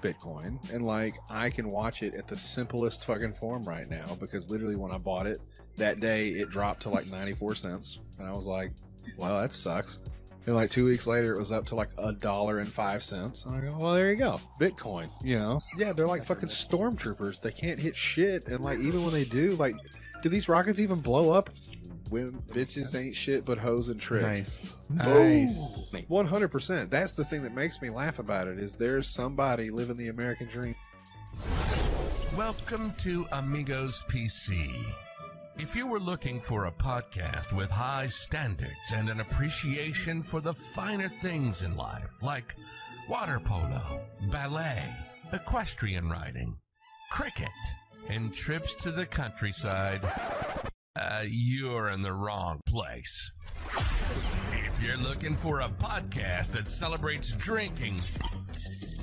Bitcoin, and like I can watch it at the simplest fucking form right now because literally when I bought it that day it dropped to like 94 cents and I was like, well, that sucks. And like 2 weeks later it was up to like $1.05 and I go, well, there you go, Bitcoin, you know. Yeah, they're like fucking stormtroopers. They can't hit shit, and like even when they do, like, do these rockets even blow up? When bitches ain't shit but hoes and tricks. Nice. 100%. That's the thing that makes me laugh about it, is there's somebody living the American dream. Welcome to Amigospc. If you were looking for a podcast with high standards and an appreciation for the finer things in life, like water polo, ballet, equestrian riding, cricket, and trips to the countryside, you're in the wrong place. If you're looking for a podcast that celebrates drinking,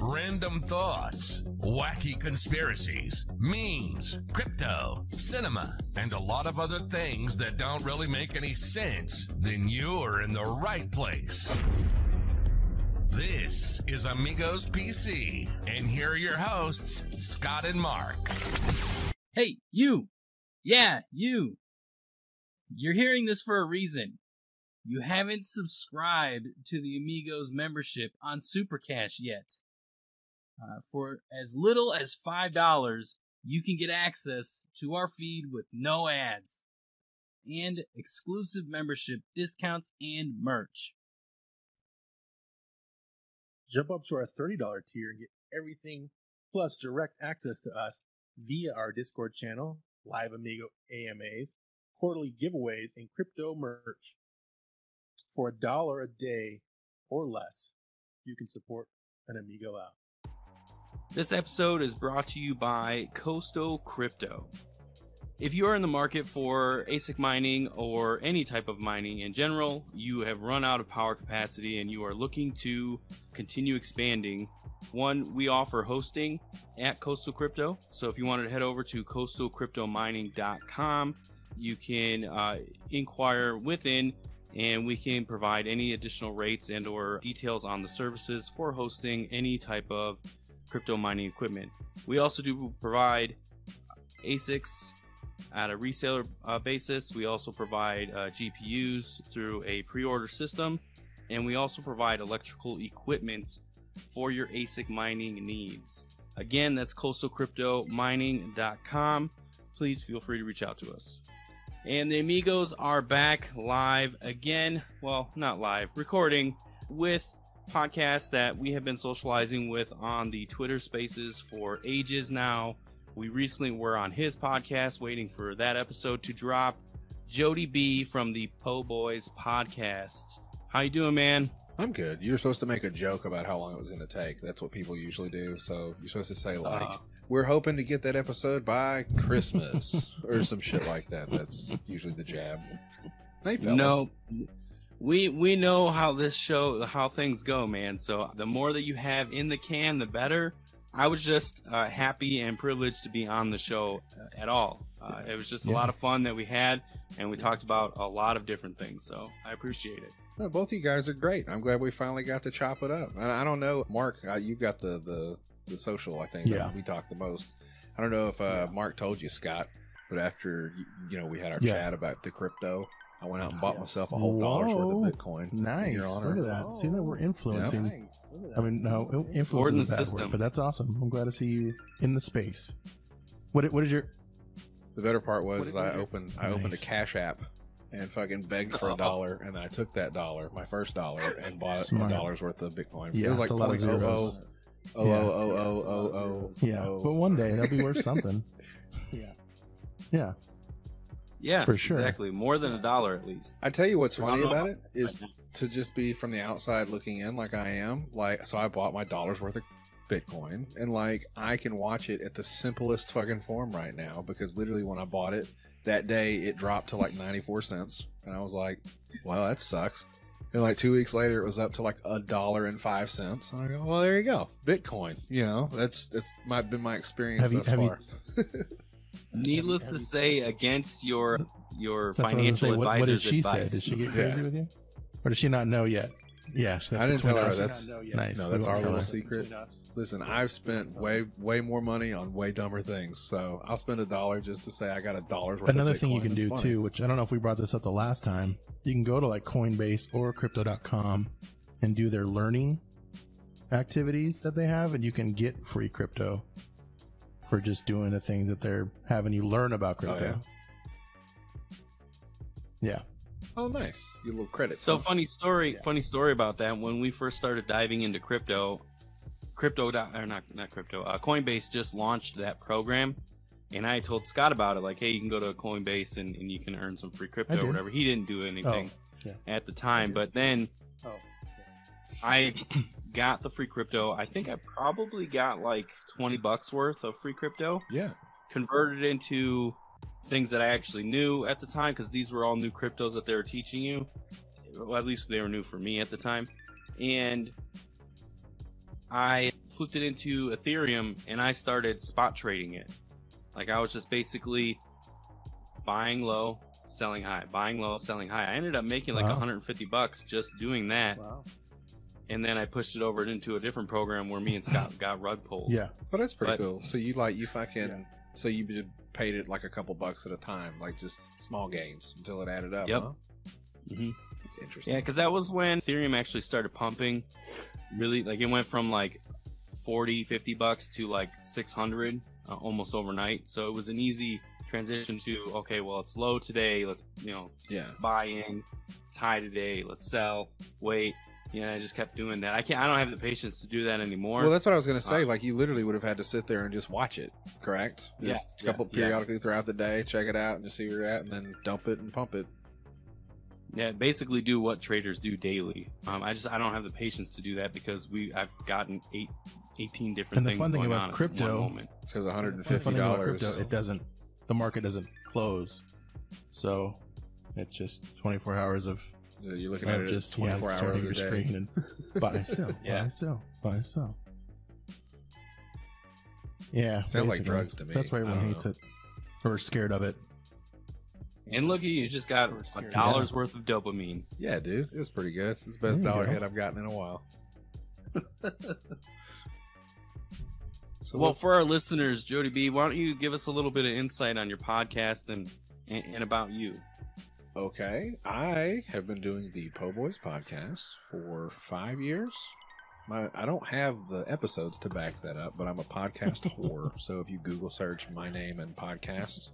random thoughts, wacky conspiracies, memes, crypto, cinema, and a lot of other things that don't really make any sense, then you're in the right place. This is Amigospc, and here are your hosts, Scott and Mark. Hey, you! Yeah, you! You're hearing this for a reason. You haven't subscribed to the Amigos membership on Super Cash yet. For as little as $5, you can get access to our feed with no ads, and exclusive membership discounts and merch. Jump up to our $30 tier and get everything plus direct access to us via our Discord channel, live Amigo AMAs, quarterly giveaways, and crypto merch. For $1 a day or less, you can support an Amigo out. This episode is brought to you by Coastal Crypto. If you are in the market for ASIC mining or any type of mining in general, you have run out of power capacity and you are looking to continue expanding, we offer hosting at Coastal Crypto. So if you wanted to head over to coastalcryptomining.com, you can inquire within, and we can provide any additional rates and or details on the services for hosting any type of crypto mining equipment. We also do provide ASICs at a reseller basis. We also provide GPUs through a pre-order system, and we also provide electrical equipment for your ASIC mining needs. Again, that's coastalcryptomining.com. Please feel free to reach out to us. And the Amigos are back live again. Well, not live, recording with podcasts that we have been socializing with on the Twitter Spaces for ages now. We recently were on his podcast, waiting for that episode to drop. Jody B from the Po Boys podcast. How you doing, man? I'm good. You were supposed to make a joke about how long it was going to take. That's what people usually do. So you're supposed to say, like, we're hoping to get that episode by Christmas or some shit like that. That's usually the jab. Hey, fellas. No, we know how this show, how things go, man. So the more that you have in the can, the better. I was just happy and privileged to be on the show at all. It was just a lot of fun that we had, and we talked about a lot of different things. So I appreciate it. Well, both of you guys are great. I'm glad we finally got to chop it up. I don't know, Mark, you've got the social, I think. Yeah. We talked the most. I don't know if Mark told you, Scott, but after we had our chat about the crypto, I went out and bought myself a whole $1 worth of Bitcoin. Nice. Look at that. See that we're influencing. Yep. Nice. I mean, no, influencing is a bad word, but that's awesome. I'm glad to see you in the space. What is your? The better part was I opened a Cash App and fucking begged for $1, and then I took that $1, my first $1, and bought $1 worth of Bitcoin. Yeah, it was like a lot of zeros. Yeah, but one day that'll be worth something. Yeah, for sure. Exactly. More than $1 at least. I tell you what's funny about it is to just be from the outside looking in, like I am. Like, so I bought my $1 worth of Bitcoin, and like I can watch it at the simplest fucking form right now because literally when I bought it that day, it dropped to like 94 cents, and I was like, well, that sucks. And like 2 weeks later, it was up to like $1.05. And I go, well, there you go, Bitcoin. You know, that's been my experience thus far. Needless to say, against your financial advisor's what did she advice. say? Did she get crazy with you, or does she not know yet? Yeah, so that's I didn't tell her. between us. That's Nice. no, We that's won't our tell little her. secret. Listen, I've spent way more money on way dumber things, so I'll spend $1 just to say I got $1 worth. Another of thing you Bitcoin. can It's do funny. too, which I don't know if we brought this up the last time, you can go to like Coinbase or crypto.com and do their learning activities that they have, and you can get free crypto for just doing the things that they're having you learn about crypto. Yeah. Oh, nice. You little credits. So huh? funny story about that. When we first started diving into Coinbase just launched that program, and I told Scott about it. Like, hey, you can go to Coinbase and you can earn some free I crypto did. or whatever. He didn't do anything at the time, but then I got the free crypto. I think I probably got like $20 worth of free crypto. Yeah. Converted into things that I actually knew at the time, because these were all new cryptos that they were teaching you. Well, at least they were new for me at the time. And I flipped it into Ethereum and I started spot trading it. Like, I was just basically buying low, selling high, buying low, selling high. I ended up making like $150 just doing that. Wow. And then I pushed it over into a different program where me and Scott got rug pulled. Yeah. Well, that's pretty But- cool. So you fucking so you just paid it like a couple bucks at a time, like just small gains until it added up. Yep. Huh? Mm-hmm. It's interesting. Yeah, because that was when Ethereum actually started pumping. Really, like, it went from like $40-$50 to like 600 almost overnight. So it was an easy transition to, okay, well, it's low today. Let's let's buy in. It's high today. Let's sell. Wait. I just kept doing that. I don't have the patience to do that anymore. Well, that's what I was going to say. Like, you literally would have had to sit there and just watch it, correct? Yeah, Just a couple yeah. periodically throughout the day, check it out and just see where you're at, and then dump it and pump it. Yeah, basically do what traders do daily. I don't have the patience to do that because I've gotten 18 different And the things fun thing going about on at crypto- one moment. It says The fun thing about $150. crypto, the market doesn't close. So it's just 24 hours of You're looking at it just 24 hours starting a your day. screen and buy, sell, Yeah. buy, sell, buy, sell. Yeah. Sounds like basically. drugs to me. That's why I everyone don't hates know. it or is scared of it. And look at you, just got We're scared. $1 worth of dopamine. Yeah, dude. It was pretty good. It's the best There you dollar go. hit I've gotten in a while. So Well, for our listeners, Jody B, why don't you give us a little bit of insight on your podcast and about you? okay, I have been doing the Po Boys podcast for 5 years. I don't have the episodes to back that up, but I'm a podcast whore. So if you Google search my name and podcasts,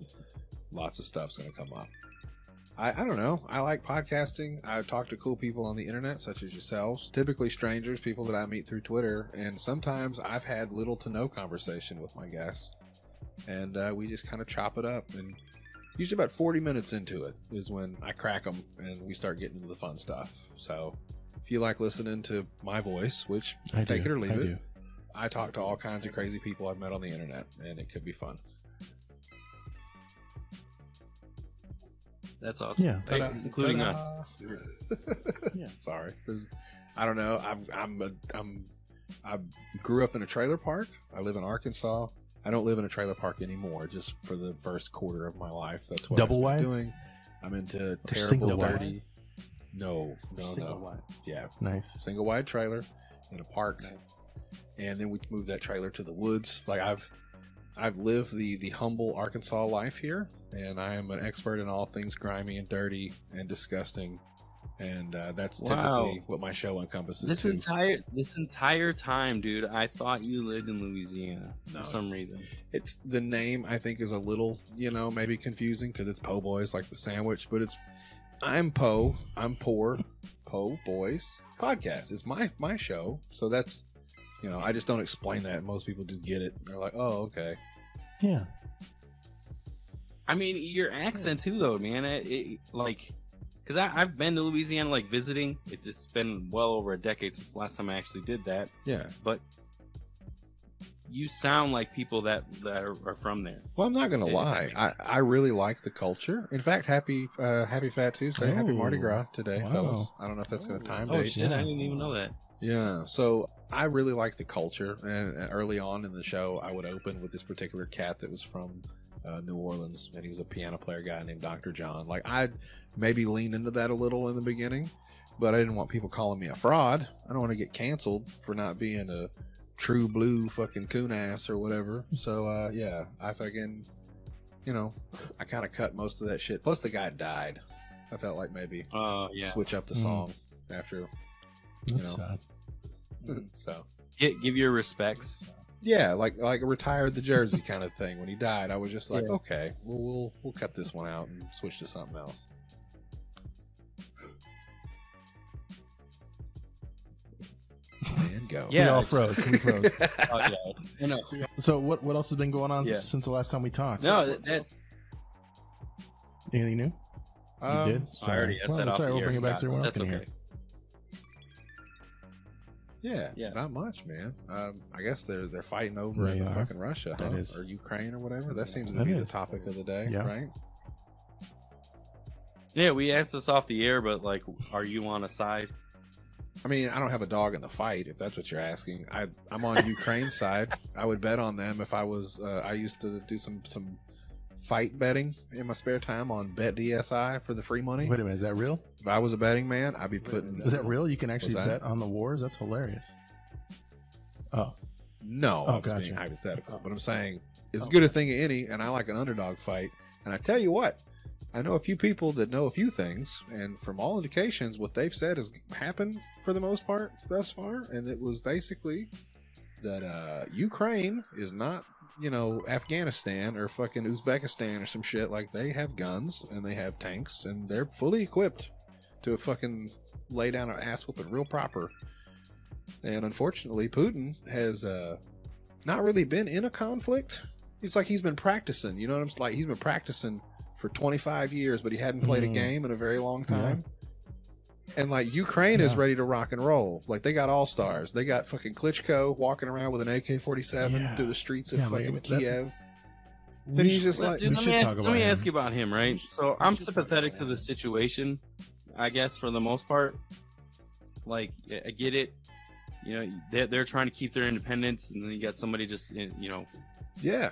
lots of stuff's going to come up. I don't know. I like podcasting. I talk to cool people on the internet, such as yourselves, typically strangers, people that I meet through Twitter, and sometimes I've had little to no conversation with my guests, and we just kind of chop it up, and usually about 40 minutes into it is when I crack them and we start getting into the fun stuff. So if you like listening to my voice, which I take do. it or leave I it, do. I talk to all kinds of crazy people I've met on the internet, and it could be fun. That's awesome. Yeah. Hey, Ta-da. including Ta-da. us. Yeah. Sorry. I don't know. I grew up in a trailer park. I live in Arkansas. I don't live in a trailer park anymore. Just for the first quarter of my life, that's what Double I've wide? been doing. I'm into terrible, single wide? dirty. No. Wide. Yeah, Nice. single wide trailer in a park, and then we moved that trailer to the woods. Like I've lived the humble Arkansas life here, and I am an expert in all things grimy and dirty and disgusting, and that's Wow. typically what my show encompasses. This too. entire time, dude, I thought you lived in Louisiana No. for some reason. It's the name I think is a little maybe confusing because it's Po Boys like the sandwich, but I'm Po, I'm poor, Po Boys podcast. It's my show, so that's I just don't explain that. Most people just get it. They're like, oh, okay. Yeah. I mean, your accent too, though, man. Because I've been to Louisiana, like, visiting. It's been well over a decade since the last time I actually did that. Yeah. But you sound like people that are from there. Well, I'm not gonna If that lie. makes sense. I really like the culture. In fact, happy Fat Tuesday, happy Mardi Oh, Gras today, wow. fellas. I don't know if that's gonna time Oh date. shit! I didn't even know that. Yeah, so I really like the culture, and early on in the show, I would open with this particular cat that was from New Orleans, and he was a piano player guy named Dr. John. Like, I'd maybe lean into that a little in the beginning, but I didn't want people calling me a fraud. I don't want to get canceled for not being a true blue fucking coon ass or whatever. So yeah, I fucking, you know, I kind of cut most of that shit. Plus the guy died. I felt like maybe switch up the song after, you know. Sad. So give your respects. yeah, like retired the jersey kind of thing. When he died, I was just like, okay, we'll cut this one out and switch to something else. And go. Yeah, we all froze. We froze. Oh, yeah. I know. So what else has been going on since the last time we talked? No, that's anything new? You did? I already said off sorry, the we'll air, bring it back Scott. so everyone else That's can okay. hear. Yeah, not much, man. I guess they're fighting over in fucking Russia, huh? Or Ukraine or whatever. That seems to be the topic of the day, right? Yeah, we asked this off the air, but like, are you on a side? I mean, I don't have a dog in the fight, if that's what you're asking. I'm on Ukraine's side. I would bet on them if I was. I used to do some fight betting in my spare time on BetDSI for the free money. Wait a minute, is that real? If I was a betting man, I'd be putting. Is that real? You can actually bet on the wars? That's hilarious. Oh. No, I was being hypothetical. But I'm saying it's as good a thing as any, and I like an underdog fight. And I tell you what, I know a few people that know a few things, and from all indications, what they've said has happened for the most part thus far, and it was basically that Ukraine is not, you know, Afghanistan or fucking Uzbekistan or some shit. Like, they have guns and they have tanks and they're fully equipped to fucking lay down an ass whooping real proper. And unfortunately, Putin has not really been in a conflict. It's like he's been practicing, you know what I'm saying? Like, he's been practicing for 25 years, but he hadn't played a game in a very long time. And like, Ukraine is ready to rock and roll. Like, they got all-stars. They got fucking Klitschko walking around with an AK-47 through the streets of fucking Kiev. Then he's just like, dude, let me ask you about him, right? So I'm sympathetic to the situation, I guess, for the most part. Like, I get it. You know, they're trying to keep their independence, and then you got somebody just, you know,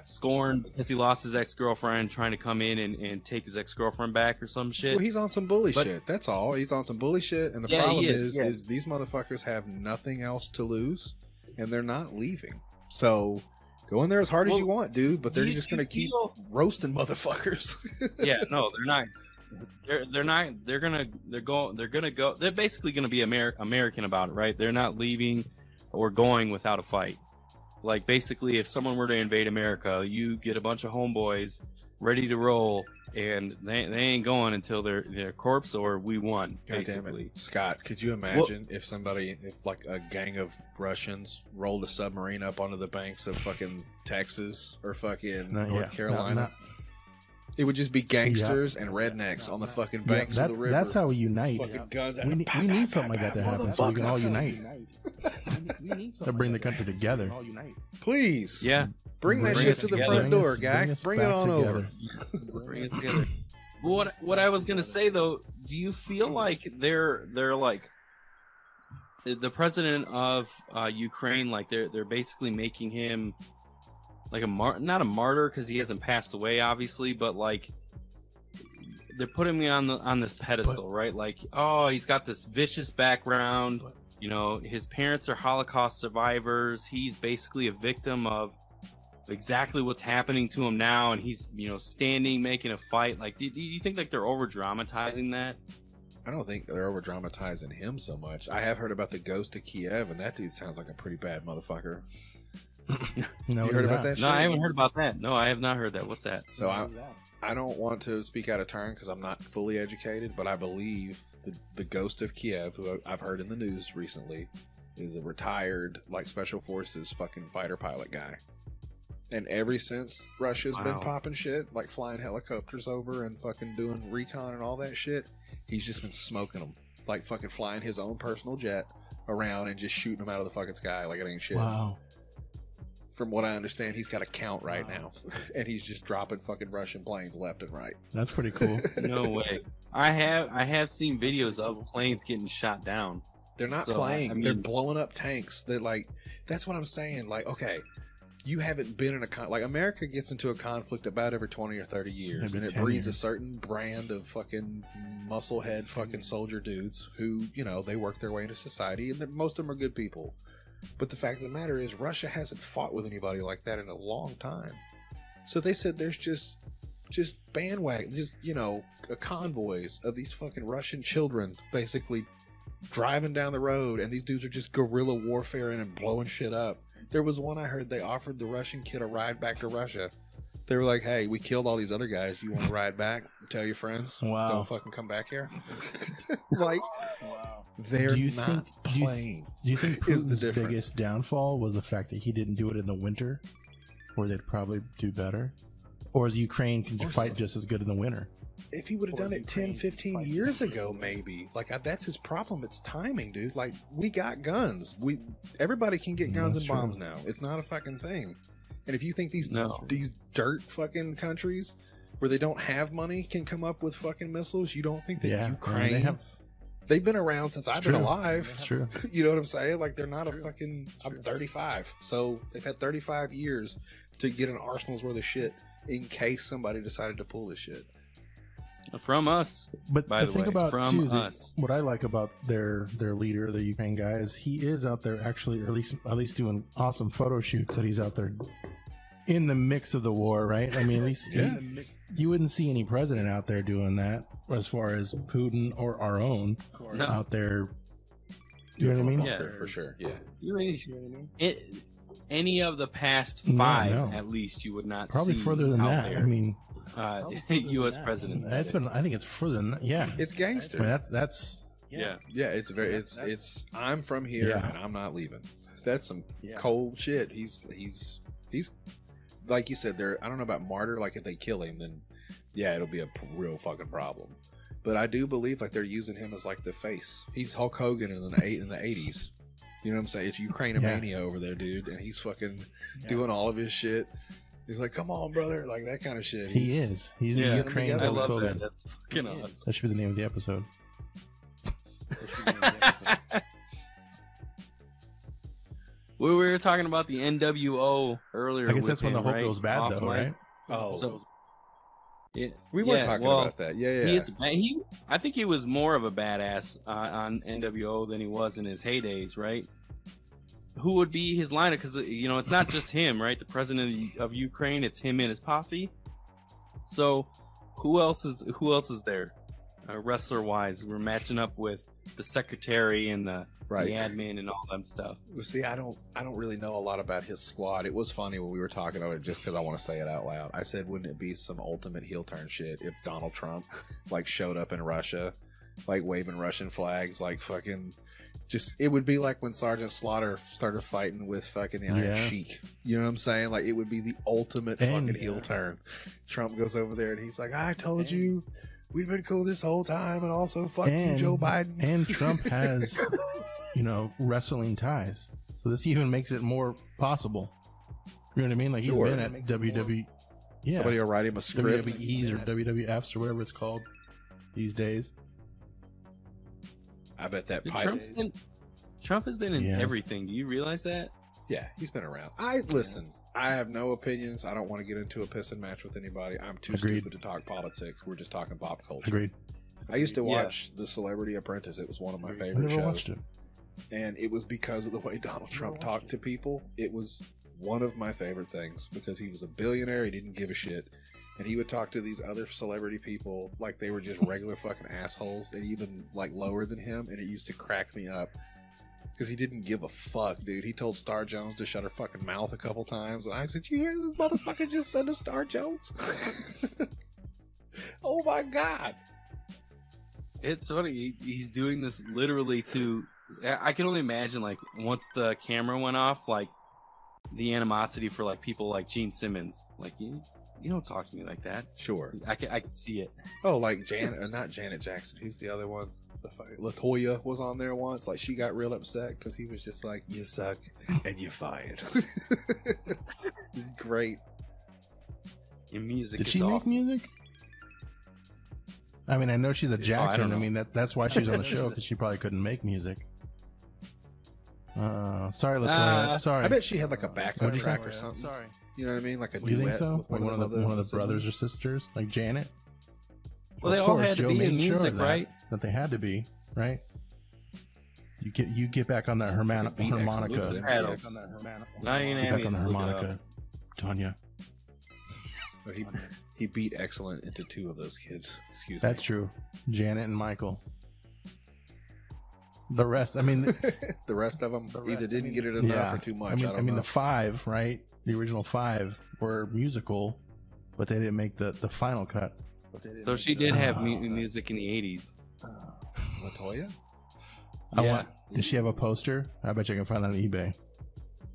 scorned because he lost his ex-girlfriend, trying to come in and take his ex-girlfriend back or some shit. Well, he's on some bully shit. That's all. He's on some bully shit, and the problem is these motherfuckers have nothing else to lose, and they're not leaving. So go in there as hard as you want, dude, but they're just gonna keep roasting motherfuckers. Yeah, no, they're not. They're not. They're gonna go. They're basically gonna be American about it, right? They're not leaving or going without a fight. Like, basically, if someone were to invade America, you get a bunch of homeboys ready to roll, and they ain't going until they're corpse or we won. God basically, damn it. Scott, could you imagine if like a gang of Russians rolled a submarine up onto the banks of fucking Texas or fucking North Carolina? It would just be gangsters and rednecks on the fucking banks of the river. That's how we unite. Fucking guns. We need something like that to happen so we can all unite. To bring the country together. Please. Yeah. Bring that shit to the front door, guy. Bring it on over. Bring us together. What I was gonna say though, do you feel like they're like the president of Ukraine, like they're basically making him like not a martyr because he hasn't passed away, obviously, but like they're putting me on this pedestal, right? Like, oh, he's got this vicious background. You know, his parents are Holocaust survivors. He's basically a victim of exactly what's happening to him now, and he's, you know, standing, making a fight. Like, do you think like they're over dramatizing that? I don't think they're over dramatizing him so much. I have heard about the ghost of Kiev, and that dude sounds like a pretty bad motherfucker. No, you heard about that shit? No, I haven't heard about that. No, I have not heard that. What's that? So I don't want to speak out of turn because I'm not fully educated, but I believe the ghost of Kiev, who I've heard in the news recently, is a retired, like, special forces fucking fighter pilot guy. And ever since Russia's been popping shit, like flying helicopters over and fucking doing recon and all that shit, he's just been smoking them. Like, fucking flying his own personal jet around and just shooting them out of the fucking sky like it ain't shit. Wow. From what I understand, he's got a count right now, and he's just dropping fucking Russian planes left and right. That's pretty cool. No way. I have seen videos of planes getting shot down. They're not playing. I mean, they're blowing up tanks. They're like, that's what I'm saying. Like, okay, you haven't been in a like America gets into a conflict about every 20 or 30 years, and it breeds a certain brand of fucking musclehead fucking soldier dudes who, you know, they work their way into society, and most of them are good people. But the fact of the matter is, Russia hasn't fought with anybody like that in a long time. So they said there's just bandwagon, just, you know, convoys of these fucking Russian children basically driving down the road, and these dudes are just guerrilla warfare and blowing shit up. There was one I heard they offered the Russian kid a ride back to Russia. They were like, hey, we killed all these other guys. You want to ride back? Tell your friends. Wow. Don't fucking come back here. Like, wow. They're not playing. Do you think Putin's biggest downfall was the fact that he didn't do it in the winter, where they'd probably do better? Or is Ukraine can fight just as good in the winter? If he would have done it 10, 15 years ago, maybe. Like, that's his problem. It's timing, dude. Like, we got guns. Everybody can get guns and bombs now. It's not a fucking thing. And if you think these dirt fucking countries where they don't have money can come up with fucking missiles, you don't think that Ukraine... They've been around since I've been alive. That's true. You know what I'm saying? Like, they're not a fucking... I'm 35. So they've had 35 years to get an arsenal's worth of shit in case somebody decided to pull this shit. From us, but by the thing way, about from too, us. What I like about their leader, the Ukraine guy, is he is out there actually, or at least doing awesome photo shoots. That he's out there in the mix of the war, right? I mean, at least you wouldn't see any president out there doing that, as far as Putin or our own out there. You know what I mean? Yeah, for sure. Yeah. Any of the past five, at least, you would not probably see further than that. There. I mean. U.S. president. I think it's further than that. Yeah, it's gangster. I mean, that's It's very. It's. I'm from here and I'm not leaving. That's some cold shit. He's like you said. I don't know about martyr. Like, if they kill him, then it'll be a real fucking problem. But I do believe like they're using him as like the face. He's Hulk Hogan in the 80s. You know what I'm saying? It's Ukraine mania over there, dude, and he's fucking doing all of his shit. He's like, come on, brother. Like, that kind of shit. He's in Ukraine. I love that. That's fucking awesome. That should be the name of the episode. We were talking about the NWO earlier. I guess that's when the Hulk goes bad, though, right? Oh. So, we were talking about that. Yeah. I think he was more of a badass on NWO than he was in his heydays, right? Who would be his lineup? Because, you know, it's not just him, right? The president of Ukraine, it's him and his posse. So who else is there? Wrestler wise, we're matching up with the secretary and the admin and all that stuff. Well, see, I don't really know a lot about his squad. It was funny when we were talking about it, just because I want to say it out loud. I said, wouldn't it be some ultimate heel turn shit if Donald Trump like showed up in Russia, like waving Russian flags, like fucking. Just, it would be like when Sergeant Slaughter started fighting with fucking the Iron Sheik. You know what I'm saying? Like, it would be the ultimate fucking heel turn. Trump goes over there and he's like, I told you, we've been cool this whole time, and also fuck you, Joe Biden. And Trump has, wrestling ties. So this even makes it more possible. You know what I mean? Like, he's been at WWE. Yeah. Somebody will write him a script. WWE's or WWF's or whatever it's called these days. I bet that Trump has been in everything. Do you realize that? Yeah, he's been around. I have no opinions. I don't want to get into a pissing match with anybody. I'm too stupid to talk politics. We're just talking pop culture. Agreed. I used to watch The Celebrity Apprentice. It was one of my favorite shows. Watched it. And it was because of the way Donald Trump talked to people. It was one of my favorite things because he was a billionaire. He didn't give a shit. And he would talk to these other celebrity people like they were just regular fucking assholes, and even like lower than him. And it used to crack me up because he didn't give a fuck, dude. He told Star Jones to shut her fucking mouth a couple times, and I said, "You hear this motherfucker just said to Star Jones?" Oh my god! It's funny. He's doing this literally to. I can only imagine, like, once the camera went off, like the animosity for like people like Gene Simmons, like you don't talk to me like that. Sure. I can see it. Oh, like not Janet Jackson. Who's the other one? LaToya was on there once. Like, she got real upset because he was just like, you suck and you're fired. It's great. Your music. Did she make music? I mean, I know she's a Jackson. I mean, that's why she's on the show, because she probably couldn't make music. Sorry, Latoya. Sorry. I bet she had like a backup What'd you track say? or something. Sorry. You know what I mean? Like a Do you duet think so? with Like one of the brothers or siblings. sisters, like Janet. Well, they Of all course, had to Joe be in made sure music, of that, right? That they had to be, right? You get back on that harmonica. Beat harmonica. X, Paddles. On that harmonica. Now you're Get gonna back on the have me to look it harmonica, Tanya. But he beat Excellent into 2 of those kids. Excuse That's me. true. Janet and Michael. The rest, I mean, The rest of them either rest, didn't I mean, get it enough yeah. or too much. I mean, the 5, right? The original 5 were musical, but they didn't make the final cut. So she did have music in the 80s. Latoya? Yeah. Does she have a poster? I bet you can find that on eBay.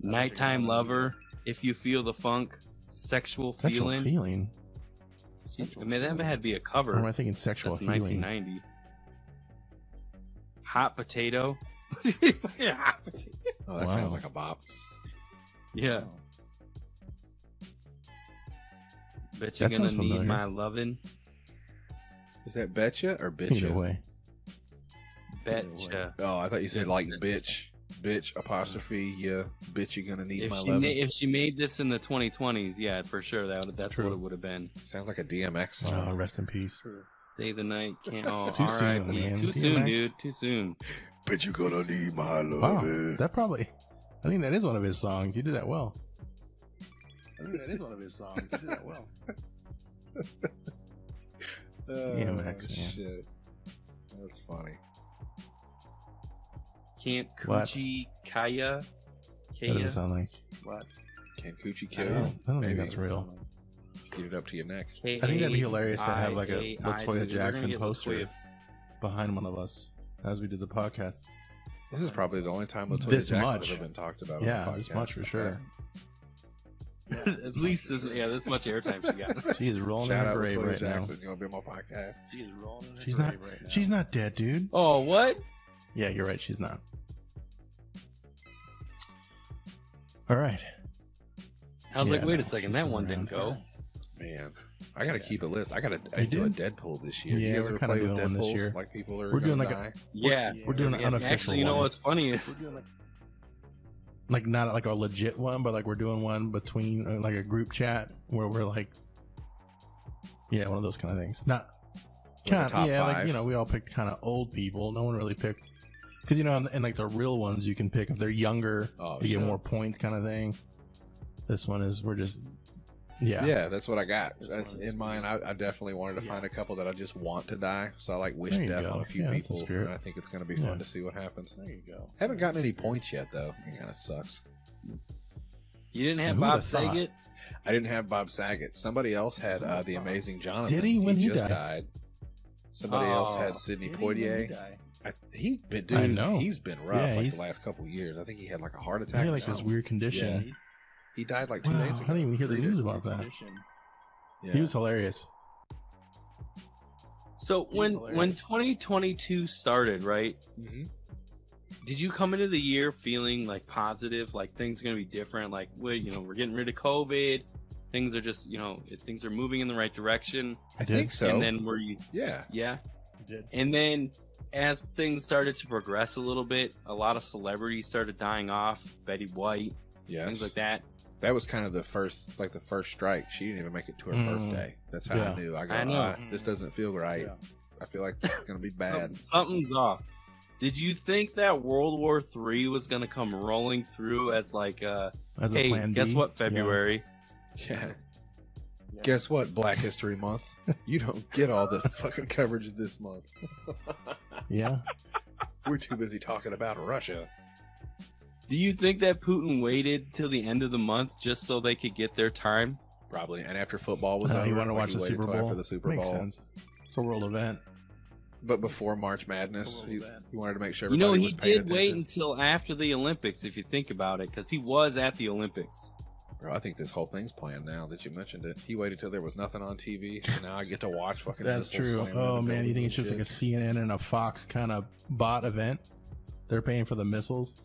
Nighttime Lover, If You Feel the Funk, Sexual Sexual Feeling. feeling. I mean, that had to be a cover. Or am I thinking sexual That's healing? 1990. Hot Potato. Hot Potato. Oh, that Wow. sounds like a bop. Yeah. Bet you're That gonna sounds need familiar. my lovin'. Is that Betcha or Either Bitcha? way. Betcha. Oh, I thought you said like bitch. Bitch apostrophe, yeah. Bitch, you're gonna need If my she, love. if she made this in the 2020s, yeah, for sure, that's True. what it would have been. Sounds like a DMX Oh, song. rest in peace. Stay the night, can't. Oh, Too soon, R.I.P. man. Too soon, DMX. dude. Too soon. Bitch, you're gonna need my love. Wow, that probably. I think that is one of his songs. You did that well. I think that is one of his songs. You did that well. DMX, man. Shit. That's funny. Can't What? Coochie Kaya? That doesn't sound like. What? Can Coochie I kill don't, you? I don't think Maybe. that's real. Get it up to your neck. I think that'd be hilarious to have like a K-A-I-A-I, Latoya dude. We're gonna Jackson get poster Latoya- behind one of us as we did the podcast. This is probably the only time Latoya This Jackson's much. ever been talked about. Yeah, on the this podcast. much for sure. At least this much airtime she got. She is rolling Shout in her out grave Latoya right Jackson. You want to be on my podcast? now. She's rolling. She's not. She's not dead, dude. Oh, what? Yeah, you're right. She's not. All right. I was like, Yeah, wait no, a second, she's that still one around. didn't go. Man, I gotta keep a list. I gotta You do a did? Deadpool this year. Yeah, you guys we're ever kinda play with doing one this Deadpools? year. Like people are We're doing gonna like die? Yeah, We're doing an unofficial Actually, you know one. what's funny? Like not like a legit one, but like we're doing one between like a group chat where we're like, yeah, one of those kind of things. Not Like a kind top of, yeah, five? like you know, we all picked kind of old people. No one really picked because you know, and like the real ones, you can pick if they're younger, Oh, you sure. get more points, kind of thing. This one is we're just, yeah, Yeah, that's what I got. This That's one is in mine. I definitely wanted to find a couple that I just want to die. So I like wish There you death go. on a few Yeah, that's the people, spirit. and I think it's gonna be Yeah. fun to see what happens. There you go. Haven't gotten any points yet though. It kind of sucks. You didn't have Who Bob would've thought? Saget? I didn't have Bob Saget. Somebody else had the amazing Jonathan. Did he? When he just died? died? Somebody else had Sidney Poitier. He's been, dude. I know. He's been rough Yeah, like he's- the last couple years. I think he had like a heart He attack. had or like this something. weird condition. Yeah. He died like 2 Wow, days I ago. didn't even hear the 3 news days about ago. that. Yeah. He was hilarious. So when hilarious. 2022 started, right? Mhm. Did you come into the year feeling like positive, like things are gonna be different, like we're getting rid of COVID, things are just things are moving in the right direction, I did. think so. and then yeah. Did. and then as things started to progress a little bit, a lot of celebrities started dying off, Betty White, Yes. things like that. That was kind of the first strike. She didn't even make it to her birthday. That's how Yeah. I knew. I know. This doesn't feel right. Yeah. I feel like it's gonna be bad. Something's off. Did you think that World War III was gonna come rolling through as like As a hey, plan guess B? what, February? Yeah. Guess what? Black History Month. You don't get all the fucking coverage this month. Yeah. We're too busy talking about Russia. Do you think that Putin waited till the end of the month just so they could get their time? Probably. And after football was over, He wanted to like, watch he the waited Super till Bowl. after the Super Makes Bowl. sense. It's a world event. But before March Madness, he wanted to make sure You everybody know, was he paying did wait attention. until after the Olympics, if you think about it, because he was at the Olympics. Bro, I think this whole thing's planned now that you mentioned it. He waited till there was nothing on TV, and now I get to watch fucking That's missiles true. slamming Oh into man, you think buildings it's just and like a shit. CNN and a Fox kind of bot event? They're paying for the missiles.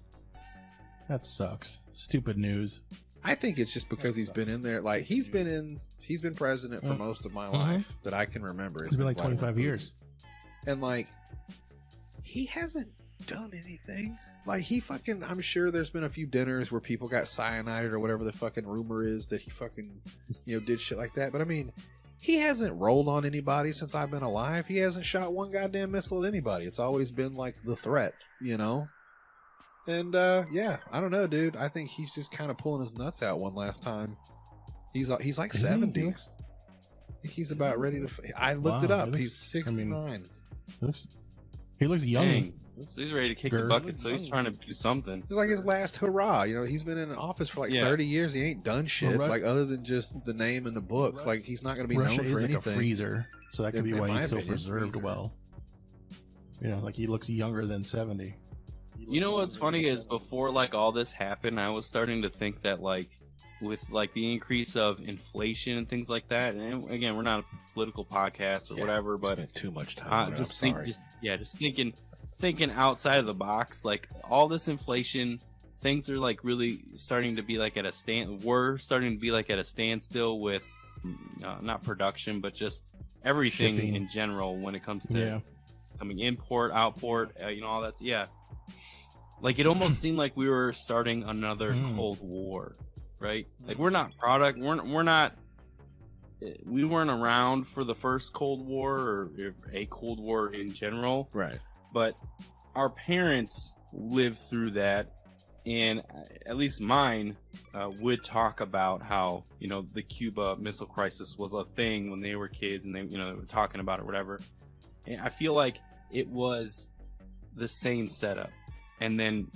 That sucks. Stupid news. I think it's just because he's been in there. Like he's been president for most of my life that I can remember. It's been like Vladimir 25 Putin. years. And like he hasn't done anything. Like, he fucking, I'm sure there's been a few dinners where people got cyanided or whatever the fucking rumor is that he fucking, you know, did shit like that. But I mean, he hasn't rolled on anybody since I've been alive. He hasn't shot one goddamn missile at anybody. It's always been like the threat, you know? And, yeah, I don't know, dude. I think he's just kind of pulling his nuts out one last time. He's like 70. I think he's about ready to. I looked it up. He's 69. He looks young. Dang. So he's ready to kick the bucket, so he's trying to do something. It's like his last hurrah. You know, he's been in office for like 30 years. He ain't done shit, like other than just the name in the book. Like, he's not going to be Russia known for is anything. like a freezer, so that could be why he's so preserved well. You know, like he looks younger than 70. You know what's funny is before like all this happened, I was starting to think that like with like the increase of inflation and things like that, and again, we're not a political podcast or whatever, but spent too much time. just thinking outside of the box, like all this inflation, things are like really starting to be like at a standstill with not production, but just everything shipping in general when it comes to coming import, outport, you know, all that. Yeah. Like it almost seemed like we were starting another Cold War, right? Like we weren't around for the first Cold War or a Cold War in general. Right. But our parents lived through that, and at least mine would talk about how, you know, the Cuba Missile Crisis was a thing when they were kids, and they were talking about it or whatever. And I feel like it was the same setup, and then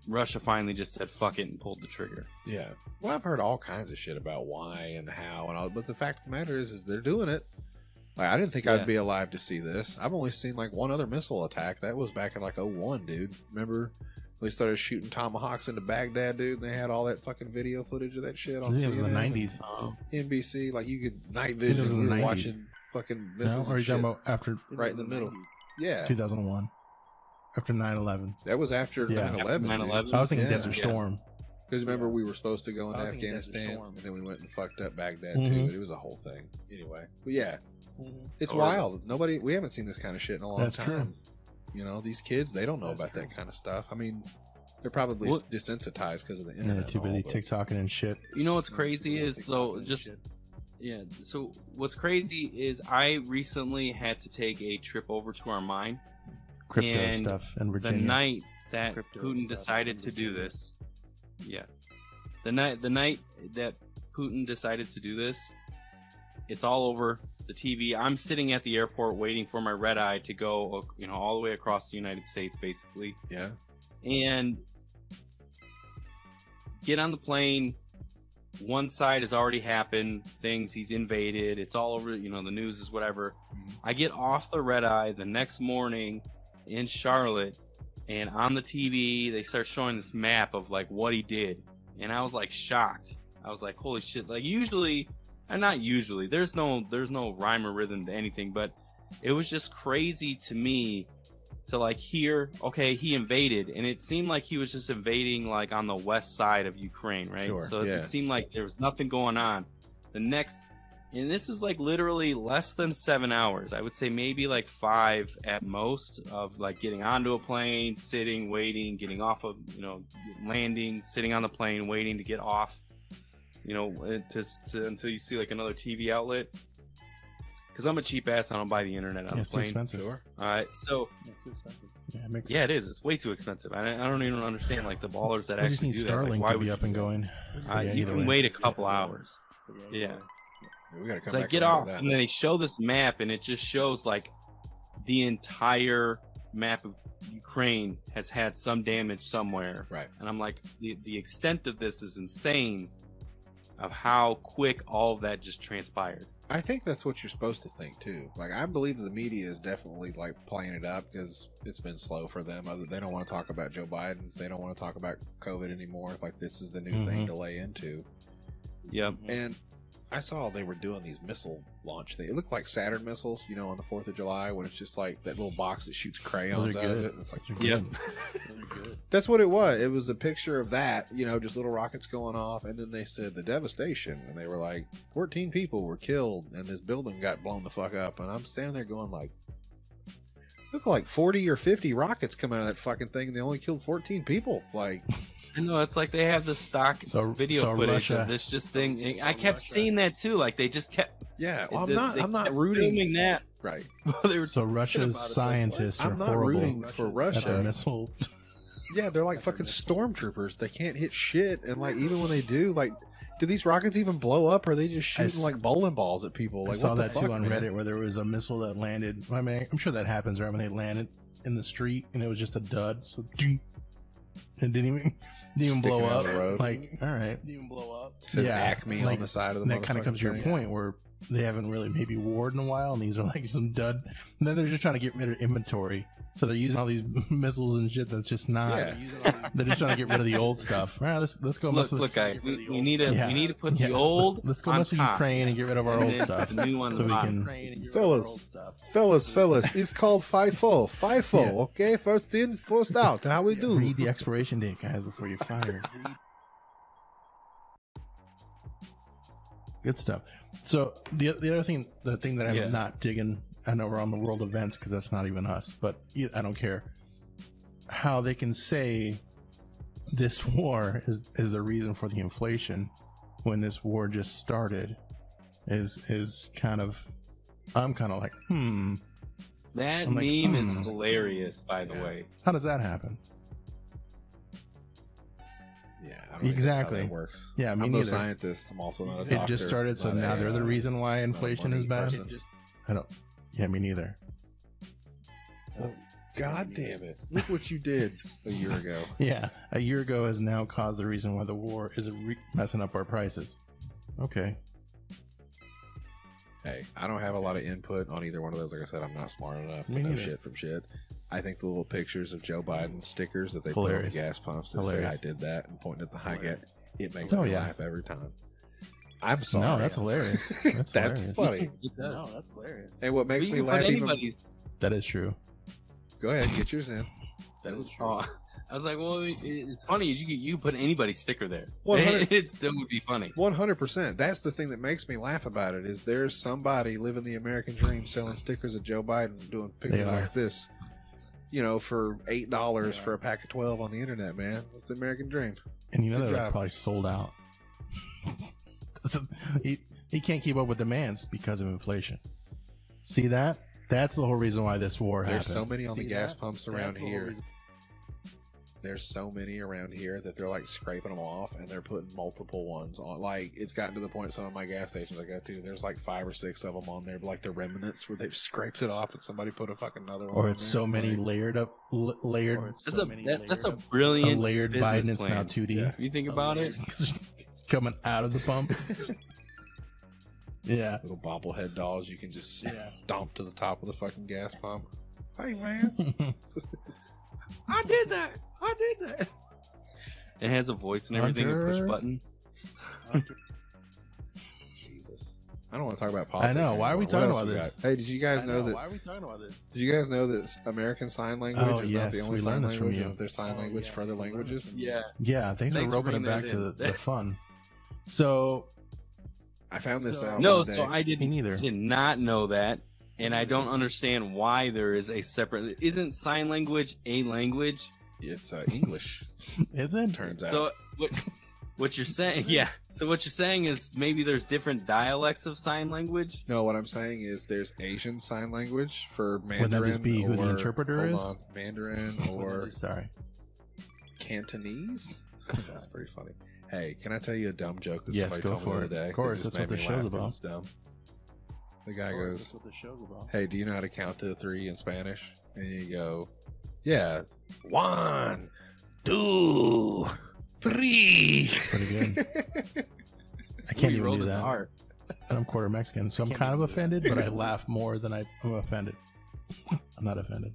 Russia finally just said fuck it and pulled the trigger. Yeah. Well, I've heard all kinds of shit about why and how and all, but the fact of the matter is they're doing it. Like, I didn't think I'd be alive to see this. I've only seen like one other missile attack. That was back in like 2001, dude. Remember they started shooting tomahawks into Baghdad, dude, and they had all that fucking video footage of that shit on CNN. It was in the 90s. NBC, like you could night vision. We were watching fucking missiles. No, or are you talking about after right in the middle? 90s. Yeah, 2001, after 9/11. That was after 9/11. 9/11. I was thinking Desert Storm. Because remember, we were supposed to go into Afghanistan, and then we went and fucked up Baghdad too. It was a whole thing. Anyway, but yeah. It's wild. We haven't seen this kind of shit in a long time. True. You know, these kids, they don't know about that kind of stuff. I mean, they're probably desensitized because of the internet. Yeah, too busy TikToking and shit. You know what's crazy is so what's crazy is I recently had to take a trip over to our mine. Crypto stuff in Virginia. The night that Putin decided to do this. Yeah. The night that Putin decided to do this, it's all over the TV. I'm sitting at the airport waiting for my red eye to go, you know, all the way across the United States, basically. Yeah. And get on the plane. One side has already happened. He's invaded. It's all over, you know, the news is whatever. I get off the red eye the next morning in Charlotte, and on the TV, they start showing this map of like what he did. And I was like shocked. I was like, holy shit. Like usually, and not usually, there's no rhyme or rhythm to anything, but it was just crazy to me to like hear, okay, he invaded, and it seemed like he was just invading like on the west side of Ukraine, right? Sure, so it seemed like there was nothing going on. And this is like literally less than 7 hours. I would say maybe like 5 at most of like getting onto a plane, sitting, waiting, getting off of, you know, landing, sitting on the plane, waiting to get off, you know, until you see like another TV outlet. Because I'm a cheap ass, I don't buy the internet on the plane. It's too expensive. Sure. All right, so it's too expensive. Yeah, it is. It's way too expensive. I don't even understand like the ballers that actually do that. Starlink like, why to be would up and going. You can wait a couple hours. Yeah. We gotta come so I get off, and then they show this map, and it just shows like the entire map of Ukraine has had some damage somewhere. Right. And I'm like, the extent of this is insane, of how quick all of that just transpired. I think that's what you're supposed to think too. Like, I believe the media is definitely like playing it up because it's been slow for them. They don't want to talk about Joe Biden. They don't want to talk about COVID anymore. Like, this is the new thing to lay into. Yep. And I saw they were doing these missile launch things. It looked like Saturn missiles, you know, on the 4th of July, when it's just like that little box that shoots crayons out of it. It's like, yep. That's what it was. It was a picture of that, you know, just little rockets going off. And then they said the devastation. And they were like, 14 people were killed and this building got blown the fuck up. And I'm standing there going like, Look like 40 or 50 rockets come out of that fucking thing, and they only killed 14 people. Like, I know, it's like they have the stock video footage of this thing. I kept seeing that too. Like they just kept. Yeah, well, I'm not rooting that. Right. So Russia's scientists are I'm not horrible rooting for Russia. Missile. Yeah, they're like fucking stormtroopers. They can't hit shit, and like even when they do, like, do these rockets even blow up, or are they just shooting like bowling balls at people? Like, I saw what the that fuck, too on man? Reddit where there was a missile that landed. I mean, I'm sure that happens right when they landed in the street, and it was just a dud. So it didn't even blow up. Like, all right, didn't even blow up. It says Acme on the side of the. That kind of comes to your point where they haven't really maybe warred in a while, and these are like some dud. And then they're just trying to get rid of inventory. So they're using all these missiles and shit that's just not. Yeah. They're just trying to get rid of the old stuff. All right, let's go. Look, guys, we need to put the old. Let's go mess with Ukraine and get rid of our old stuff. The new one, so we can. Fellas, it's called FIFO. FIFO, okay? First in, first out. How we do? Read the expiration date, guys, before you fire. Good stuff. So the other thing, the thing that I'm not digging. I know we're on the world events because that's not even us, but I don't care. How they can say this war is the reason for the inflation when this war just started is kind of, I'm kind of like, That meme is hilarious, by the way. How does that happen? Yeah, I don't exactly. Think that's how that works. Yeah, I'm no scientist. I'm also not a doctor. It just started, so now they're the reason why inflation is bad. I don't. Yeah, me neither. Oh, God damn it. Look what you did a year ago. Yeah, a year ago has now caused the reason why the war is messing up our prices. Okay. Hey, I don't have a lot of input on either one of those. Like I said, I'm not smart enough to know shit from shit. I think the little pictures of Joe Biden stickers that they put on the gas pumps that say I did that and pointing at the high gas, it makes me laugh every time. I'm sorry. No, that's hilarious. That's funny. No, that's hilarious. And what makes me laugh even... That is true. Go ahead, get yours in. That is true. I was like, well, it's funny. You put anybody's sticker there. It still would be funny. 100%. That's the thing that makes me laugh about it is there's somebody living the American dream selling stickers of Joe Biden doing pictures like this. You know, for $8 for a pack of 12 on the internet, man. That's the American dream. And you know they're probably sold out. He can't keep up with demands because of inflation. See that? That's the whole reason why this war happened. There's so many on the gas pumps around here. There's so many around here that they're like scraping them off and they're putting multiple ones on. Like it's gotten to the point some of my gas stations I go to, there's like 5 or 6 of them on there, like the remnants where they've scraped it off and somebody put a fucking another one. Or it's so many layered. That's a brilliant layered Biden. It's now 2D. Yeah. If you think about it, it's coming out of the pump. Yeah, little bobblehead dolls you can just dump to the top of the fucking gas pump. Hey man, I did that. It has a voice and everything, a push button. Jesus, I don't want to talk about politics. I know. Why are we talking about this? Hey, did you guys know that? Why are we talking about this? Did you guys know that American Sign Language is not the only sign language? There's sign language for other languages. Yeah. Thanks for roping it back to the fun. So. I found this out. No, so I did not know that, and I don't understand why there is a separate. Isn't sign language a language? It's English. Is it? Turns out. So what you're saying? Yeah. So what you're saying is maybe there's different dialects of sign language. No, what I'm saying is there's Asian sign language for Mandarin. Would that just be who the interpreter is? Mandarin or Cantonese. That's pretty funny. Hey, can I tell you a dumb joke that somebody told me the other day? Of course, that's what the show's about. It's dumb. The guy goes, "Hey, do you know how to count to 3 in Spanish?" And you go, "Yeah, 1, 2, 3." Pretty good. I can't even do that. And I'm quarter Mexican, so I'm kind of offended, but I laugh more than I'm offended. I'm not offended.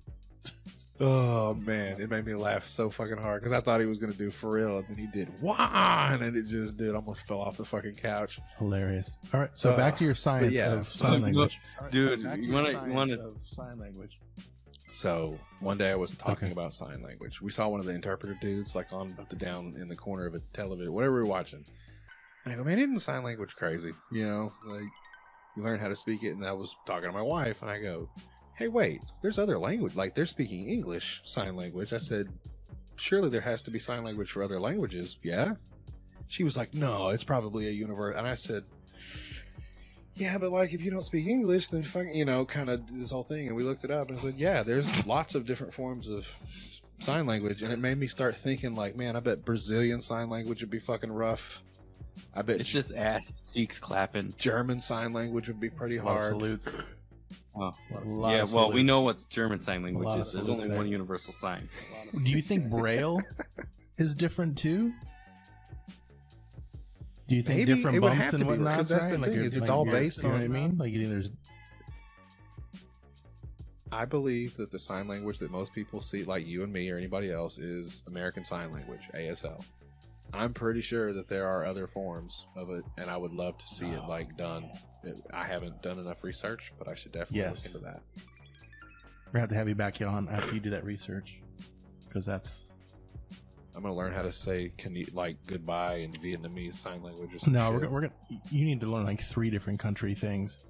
Oh man, it made me laugh so fucking hard because I thought he was gonna do for real, and then he did one, and it just did almost fell off the fucking couch. Hilarious. All right, so back to your science of sign language, dude. You want to sign language. So one day I was talking about sign language. We saw one of the interpreter dudes like on the down in the corner of a television, whatever we were watching, and I go, "Man, isn't sign language crazy? You know, like you learn how to speak it." And I was talking to my wife, and I go, hey, wait, there's other language. Like, they're speaking English sign language. I said, surely there has to be sign language for other languages. Yeah. She was like, no, it's probably a universe. And I said, yeah, but like, if you don't speak English, then kind of this whole thing. And we looked it up and I said, yeah, there's lots of different forms of sign language. And it made me start thinking like, man, I bet Brazilian sign language would be fucking rough. I bet it's just ass cheeks clapping. German sign language would be pretty hard. Salutes. Oh. Yeah, well, we know what German sign language is. There's only one universal sign. Do you think Braille is different too? Do you think maybe different it would bumps have to and be, whatnot? because that's the right? thing, is it's all based on. You know what I mean? Like, you think there's. I believe that the sign language that most people see, like you and me or anybody else, is American Sign Language, ASL. I'm pretty sure that there are other forms of it, and I would love to see it like done. I haven't done enough research, but I should definitely look into that. We're gonna have to have you back on after you do that research, because that's. I'm gonna learn how to say like goodbye in Vietnamese sign language or something. No, we're gonna. You need to learn like 3 different country things.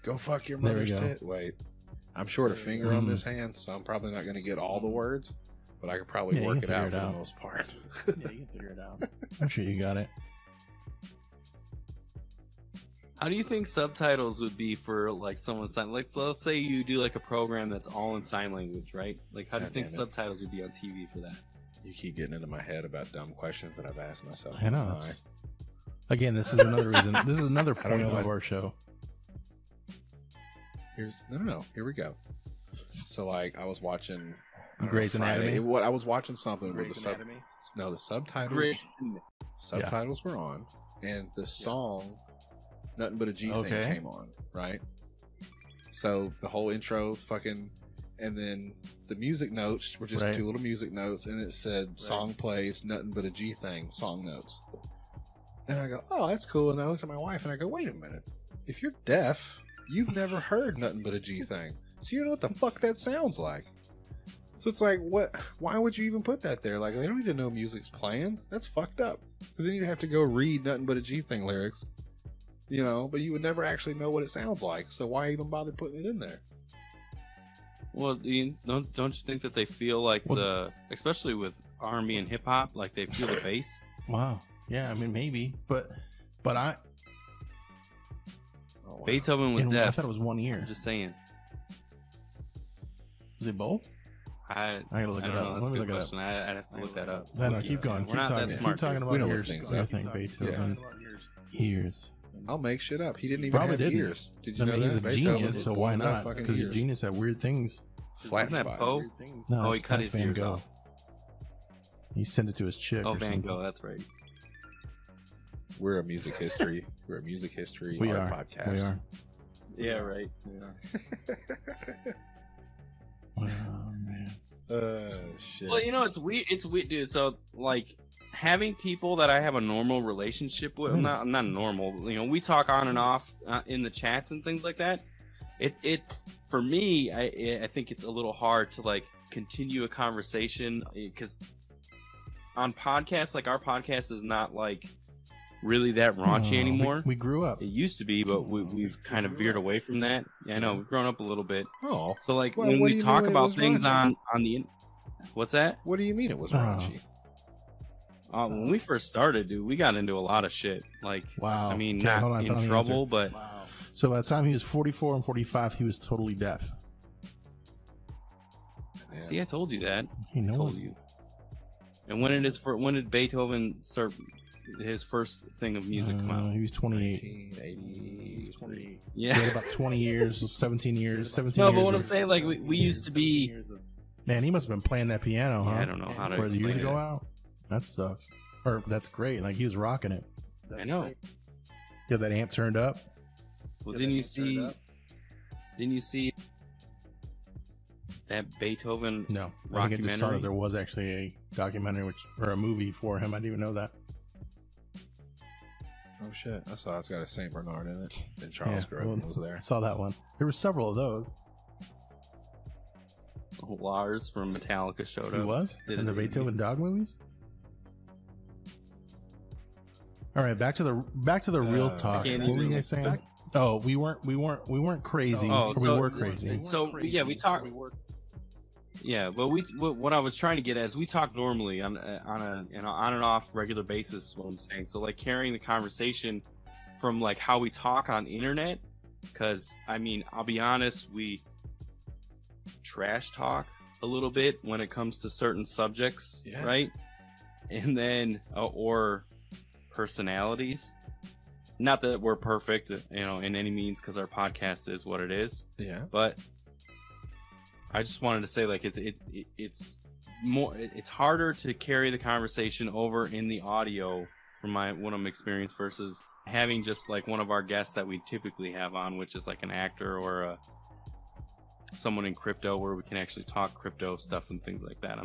Go fuck your mother's tit. Wait, I'm short a finger on this hand, so I'm probably not gonna get all the words, but I could probably work it out for the most part. Yeah, you can figure it out. I'm sure you got it. How do you think subtitles would be for like someone's sign? Like, so let's say you do like a program that's all in sign language, right? Like, how do you think subtitles would be on TV for that? You keep getting into my head about dumb questions that I've asked myself. I know. Again, this is another reason. This is another point of our show. No. Here we go. So, like, I was watching Grey's Anatomy. I was watching something with the subtitles were on, and the song "Nothing But a G" thing came on, right? So the whole intro, and then the music notes were just 2 little music notes, and it said "Song plays, nothing but a G thing." Song notes. And I go, "Oh, that's cool." And then I looked at my wife and I go, "Wait a minute. If you're deaf, you've never heard nothing but a G thing, so you know what the fuck that sounds like." So it's like, what? Why would you even put that there? Like, they don't need to know music's playing. That's fucked up. Because then you'd have to go read nothing but a G thing lyrics, but you would never actually know what it sounds like. So why even bother putting it in there? Well, don't you think that they feel like especially with R&B and hip hop, like they feel the bass? Wow. Yeah, I mean, maybe, but I. Beethoven was deaf. I thought it was 1 ear. I'm just saying. Is it both? I gotta look it up. Let me look it up. I'd have to look that up. No, keep going. Keep talking about ears. I think Beethoven's ears. I'll make shit up. He didn't even have ears. Did you know he's a that? genius, so why not? Because a genius had weird things. Flat spots. Poe? No, he cut his ears off. He sent it to his chick. Oh, Van Gogh, that's right. We're a music history. We're a music history podcast. We are. Yeah, right. We are. Oh man. Shit. Well, it's weird. It's weird, dude. So, like, having people that I have a normal relationship with, I'm not normal. We talk on and off in the chats and things like that. It for me, I think it's a little hard to like continue a conversation because on podcasts, like our podcast is not like really that raunchy anymore. We grew up. It used to be, but we've kind of veered away from that. Yeah, I know. We've grown up a little bit. Oh. So, like, when we talk about things on the... What's that? What do you mean it was raunchy? When we first started, dude, we got into a lot of shit. Like, wow. I mean, not in trouble, but... Wow. So by the time he was 44 and 45, he was totally deaf. Yeah. See, I told you that. I told you. And when did Beethoven start... his first thing of music come out? He was 28. 1980. 28. Yeah. He had about 20 years, 17 years. No, but what I'm saying, like, we used to be... Man, he must have been playing that piano, huh? Yeah, I don't know how to for the years explain to go it. out. That sucks. Or that's great. Like, he was rocking it. I know. Great. Yeah, that amp turned up. Well, didn't you see that Beethoven No. documentary? I think I just saw that there was actually a documentary or a movie for him. I didn't even know that. Oh shit! I saw it's got a Saint Bernard in it. And Charles Grodin was there. I saw that one. There were several of those. Lars from Metallica showed up. He was in the Beethoven dog movies. All right, back to the real talk. What were you guys saying? Oh, we weren't crazy. Oh, we were crazy. We talked. Yeah, but what I was trying to get at is we talk normally on a on and off regular basis. Is what I'm saying. So like carrying the conversation from like how we talk on the internet, because I mean I'll be honest, we trash talk a little bit when it comes to certain subjects, right? And then or personalities. Not that we're perfect, in any means, because our podcast is what it is. Yeah. But I just wanted to say, like, it's harder to carry the conversation over in the audio from what I'm experienced versus having just like one of our guests that we typically have on, which is like an actor or someone in crypto, where we can actually talk crypto stuff and things like that.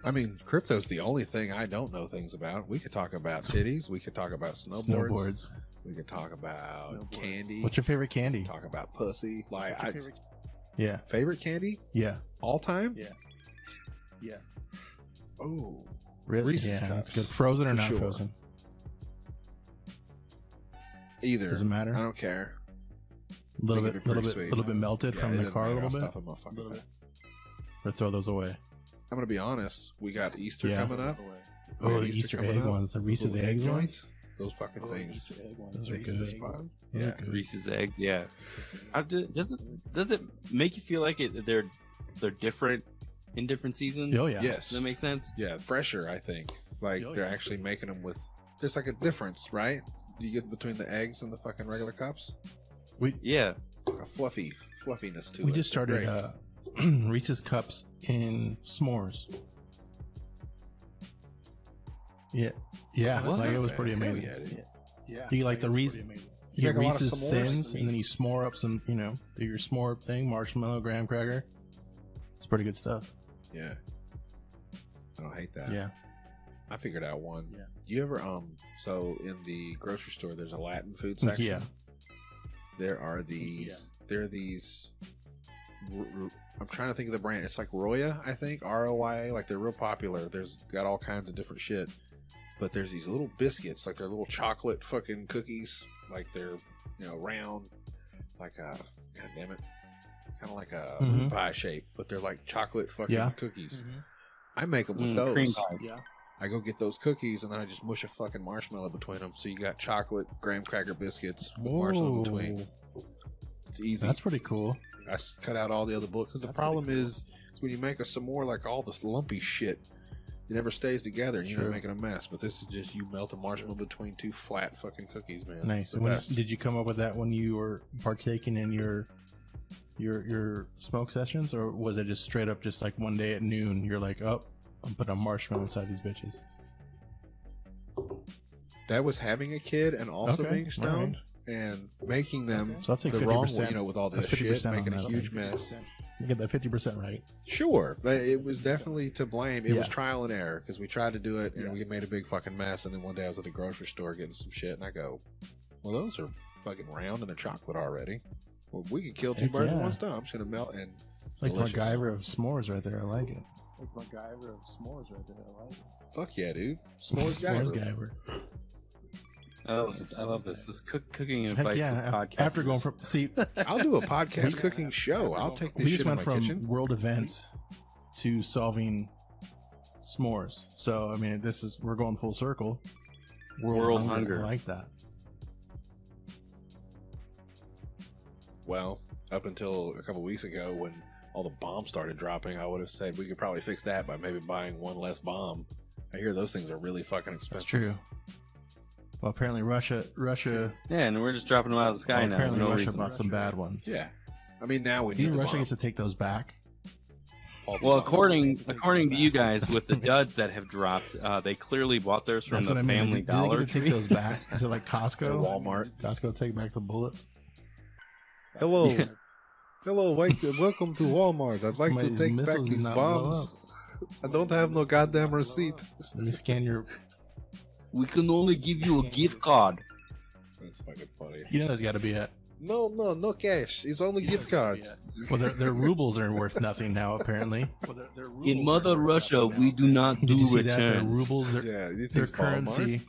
I mean, crypto's the only thing I don't know things about. We could talk about titties. We could talk about snowboards. We could talk about candy. What's your favorite candy? Talk about pussy. Like, favorite candy? Yeah. All time? Yeah. Oh, really? Reese's Cups. Cups. That's good. Frozen or For not sure. frozen? Either. Doesn't matter. I don't care. A little They can bit, be pretty sweet. little bit melted Yeah, from it the doesn't car a matter. little I'll bit. stuff 'em up fucking fast. Or throw those away. I'm gonna be honest. We got Easter Yeah. coming up. Oh, the Easter egg ones, the Reese's Little eggs ones. joints. Those fucking things. Those are good. Those are Yeah. good. Reese's eggs, yeah. Does it make you feel like they're different in different seasons? Oh yeah. Yes. Does that make sense? Yeah, fresher. I think. Like they're actually making them with. There's like a difference, right? You get between the eggs and the fucking regular cups. Yeah. Like a fluffiness to it. We just They're started great. Reese's cups in s'mores. Yeah. What? Like it was pretty Hell amazing. yeah, dude. Yeah. You like the Reese's? You get like a lot of Reese's s'mores? Thins, and then you s'more up some, do your s'more thing, marshmallow, graham cracker. It's pretty good stuff. Yeah. I don't hate that. Yeah. I figured out one. Yeah. You ever so in the grocery store there's a Latin food section. Yeah. There are these there are these I'm trying to think of the brand. It's like Roya, I think, ROYA, like they're real popular. There's got all kinds of different shit. But there's these little biscuits, like they're little chocolate fucking cookies, like they're, round, like a god damn it. Kind of like a Mhm. pie shape, but they're like chocolate fucking Yeah. cookies. I make them with Cream those. pies. Yeah. I go get those cookies and then I just mush a fucking marshmallow between them. So you got chocolate graham cracker biscuits with marshmallow between. It's easy. That's pretty cool. I cut out all the other bullets because the problem is when you make a s'more, like all this lumpy shit, it never stays together and you're True. not making a mess. But this is just you melt a marshmallow between two flat fucking cookies, man. It's Nice. the When, best. did you come up with that when you were partaking in your smoke sessions, or was it just straight up just like one day at noon you're like, oh, I'm putting a marshmallow inside these bitches? That was having a kid and also Okay, being stoned and making them So that's like the wrong 50%. way, with all this That's shit, 50% on making a that, I huge think. mess. You get that 50% right. Sure, but it was definitely to blame. It was Yeah. trial and error because we tried to do it and we made a big fucking mess. And then one day I was at the grocery store getting some shit, and I go, "Well, those are fucking round and they're chocolate already. Well, we could kill two Heck birds with yeah. one stone. I'm just gonna melt and It's like the delicious. MacGyver of s'mores right there. I like it. Like MacGyver of s'mores right there. I like it. Fuck yeah, dude. S'mores S'mores Guyver. Guyver. Oh, I love this. This is cooking Heck advice with yeah. podcasters. After going from I'll do a podcast cooking show. I'll take this we shit just in went my from kitchen. world events to solving s'mores. So I mean, we're going full circle. World hunger. I like that. Well, up until a couple weeks ago when all the bombs started dropping, I would have said we could probably fix that by maybe buying one less bomb. I hear those things are really fucking That's expensive. true. Well, apparently Russia. Yeah, and we're just dropping them out of the sky Well, now. apparently No Russia reason. bought some bad ones. Yeah. I mean, now we need Even the Russia bomb. gets to take those back. All the Well, bombs. according to you guys, with the duds that have dropped, they clearly bought theirs from That's the what I mean. Family Do they Dollar get to take those back? Is it like Costco? Or Walmart. Costco take back the bullets. Hello. Hello, welcome to Walmart. I'd like These to take back missiles did these not blow bombs. up. I don't have no goddamn receipt. Let me scan your. We can only give you a gift card. That's fucking funny. You know, there's got to be a. No cash. It's only gift card. Well, their rubles are worth nothing now. Apparently, In Mother Russia, we do not did do you see that? Their returns. rubles, Yeah, this their is Walmart. currency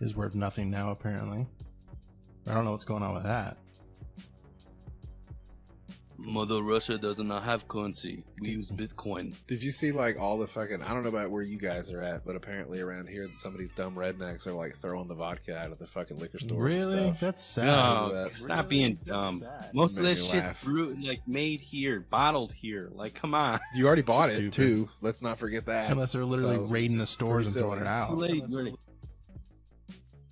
is worth nothing now. Apparently, I don't know what's going on with that. Mother Russia does not have currency. We use Bitcoin. Did you see like all the fucking? I don't know about where you guys are at, but apparently around here, some of these dumb rednecks are like throwing the vodka out of the fucking liquor stores. Really? And stuff. That's sad. No, stop being dumb. Sad. Most of Made that me shit's laugh. brewed, like made here, bottled here. Like, come on. You already bought it Stupid. too. Let's not forget that. Unless they're literally So, raiding the stores and pretty throwing it silly. out. Too late. Really.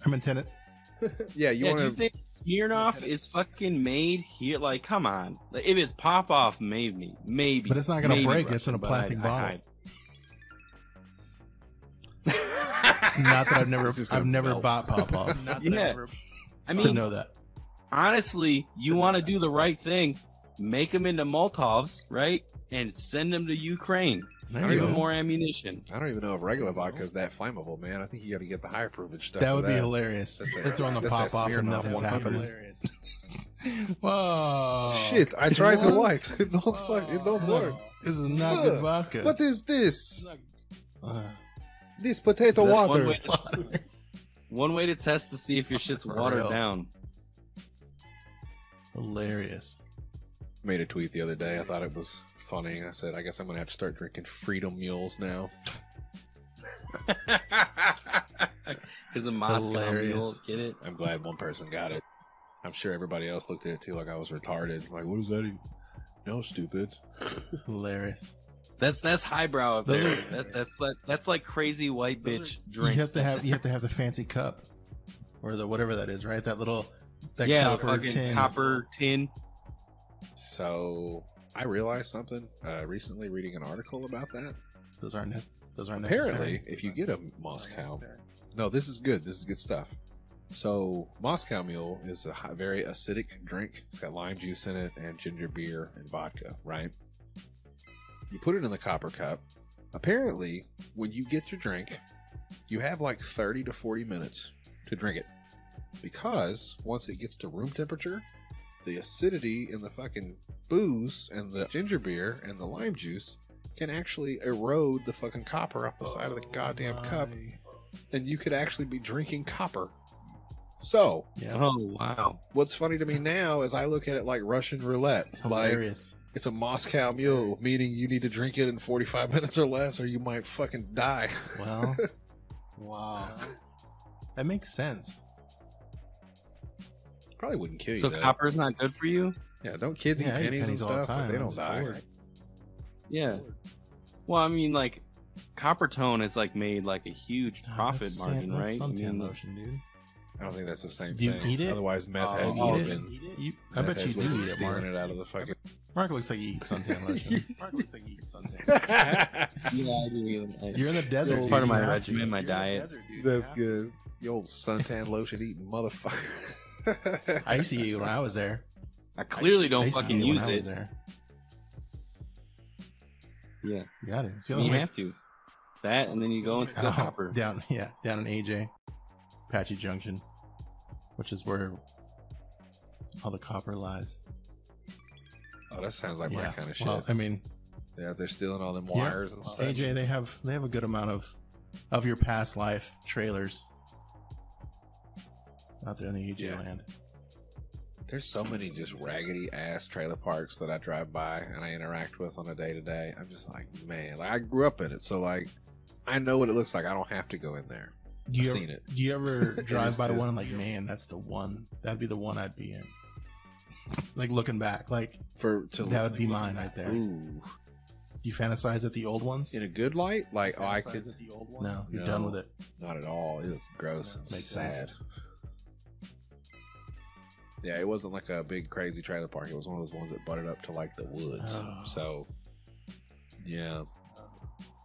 I'm in tenant. yeah, you Yeah, do you want to? think Smirnoff is fucking made here? Like, come on. Like, if it's pop off, maybe. But it's not gonna maybe break. It's in a Russian, but plastic I bottle. hide. Not that It's just I've gonna never melt. bought Pop Off. Not that Yeah. I've ever- I To mean, know that. honestly, you want to do the right thing. Make them into Molotovs, right? And send them to Ukraine. There Give you them go. more ammunition. I don't even know if regular vodka is that flammable, man. I think you got to get the higher proof stuff. That for would be hilarious. That's They're throwing the that's Pop that Off and Smirnoff nothing's 100. happening. hilarious. Whoa. Shit, I tried to What? light. It don't fuck. It don't work. This is not good Fuck. vodka. What is this? Uh, This potato That's water. one way to test to see if your shit's For watered real. down. Hilarious. Made a tweet the other day. I thought it was funny. I said, I guess I'm gonna have to start drinking Freedom Mules now. Because the Moscow Hilarious. mule, get it? I'm glad one person got it. I'm sure everybody else looked at it too like I was retarded. Like, what is that? No, stupid. Hilarious. That's highbrow up Those there. That's like crazy white bitch drinks. You have to have the fancy cup, or the whatever that is, right? That little that yeah, copper fucking tin. copper tin. So I realized something recently reading an article about that. Those aren't Apparently, necessary. if you get a Moscow, no, this is good. This is good stuff. So Moscow Mule is a very acidic drink. It's got lime juice in it and ginger beer and vodka, right? You put it in the copper cup. Apparently, when you get your drink, you have like 30 to 40 minutes to drink it. Because once it gets to room temperature, the acidity in the fucking booze and the ginger beer and the lime juice can actually erode the fucking copper off the side of the goddamn cup. And you could actually be drinking copper. So, Yeah. Oh wow. what's funny to me now is I look at it like Russian roulette. Like, Hilarious. it's a Moscow Mule, meaning you need to drink it in 45 minutes or less or you might fucking die. Well, wow. That makes sense. Probably wouldn't kill you, So though. copper's not good for you? Yeah, don't kids eat Yeah, I eat pennies and pennies all the stuff? time. They I'm don't just die. bored. Yeah. Well, I mean, like, copper tone is like made like a huge Nah, profit that's margin, that's right? I suntan mean, lotion, dude. I don't think that's the same Do you thing. eat it? Otherwise, meth Oh, heads you would eat have it? been. I bet you meth heads would do have been eat it, stealing Mark. it out of the fucking. Mark looks like you eat suntan lotion. Mark looks like you eat suntan. yeah, I do. You're in the desert. It's dude. part of You my have to. regimen, my You're in the diet. desert, dude. You That's have to. good. You old suntan lotion eating motherfucker. I used to eat it when I was there. I clearly I don't used to fucking eat when use I was it. there. Yeah, You got it. It's the you only way- have to. That, and then you go into the Oh, copper. down in AJ, Apache Junction, which is where all the copper lies. Oh, that sounds like my kind of shit. Well, I mean, Yeah, they're stealing all them yeah, wires and stuff. AJ, they have a good amount of your past life trailers out there in the AJ Yeah. land. There's so many just raggedy ass trailer parks that I drive by and I interact with on a day to day. I'm just like, man, like I grew up in it, so like I know what it looks like. I don't have to go in there. Do I've you seen ever, it. Do you ever drive is by the just- one and like, man, that's the one. That'd be the one I'd be in. Like looking back, like that would be mine right there. Ooh, You fantasize at the old ones? in a good light, like oh, I Fantasize could at the old one. No, you're No. done with it. not at all. It was gross and Makes sad. sense. Yeah, it wasn't like a big crazy trailer park. It was one of those ones that butted up to like the woods. Oh. So, yeah,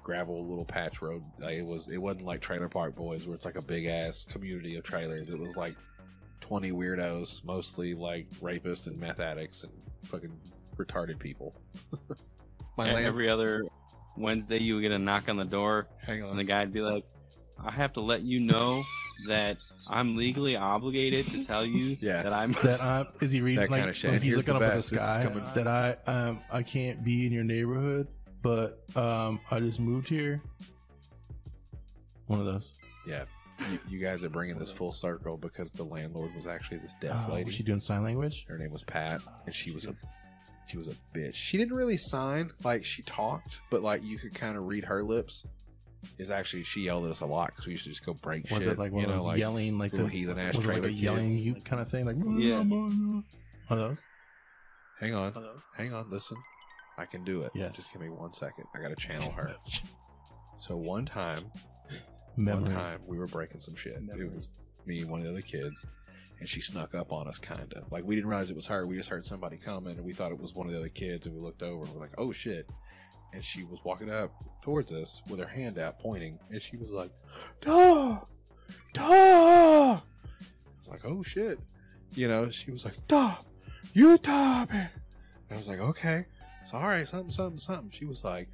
gravel little patch road. Like, it wasn't like Trailer Park Boys where it's like a big ass community of trailers. It was like 20 weirdos, mostly like rapists and meth addicts and fucking retarded people. My land. Every other Wednesday, you would get a knock on the door, Hang and the on. guy'd be like, "I have to let you know that I'm legally obligated to tell you Yeah. that I'm." That is he reading That like kinda shit. like he's Here's looking the up at best. the This is sky coming- that I can't be in your neighborhood, but I just moved here. One of those. Yeah. You guys are bringing this full circle because the landlord was actually this deaf lady. Was she doing sign language? Her name was Pat, and she was a bitch. She didn't really sign, like she talked, but like you could kind of read her lips. Is actually she yelled at us a lot because we used to just go break shit. Was it like one of those like yelling, like the heathen ass was it trailer like a kid? yelling you kind of thing, like Yeah. One of those. Hang on, listen. I can do it. Yes. Just give me 1 second. I gotta channel her. So one time we were breaking some shit. It was me and one of the other kids, and she snuck up on us, kind of. Like, we didn't realize it was her. We just heard somebody coming, and we thought it was one of the other kids, and we looked over, and we're like, oh, shit. And she was walking up towards us with her hand out, pointing, and she was like, duh! Duh! I was like, oh, shit. You know, she was like, duh! You duh, man! I was like, okay. Sorry, something. She was like,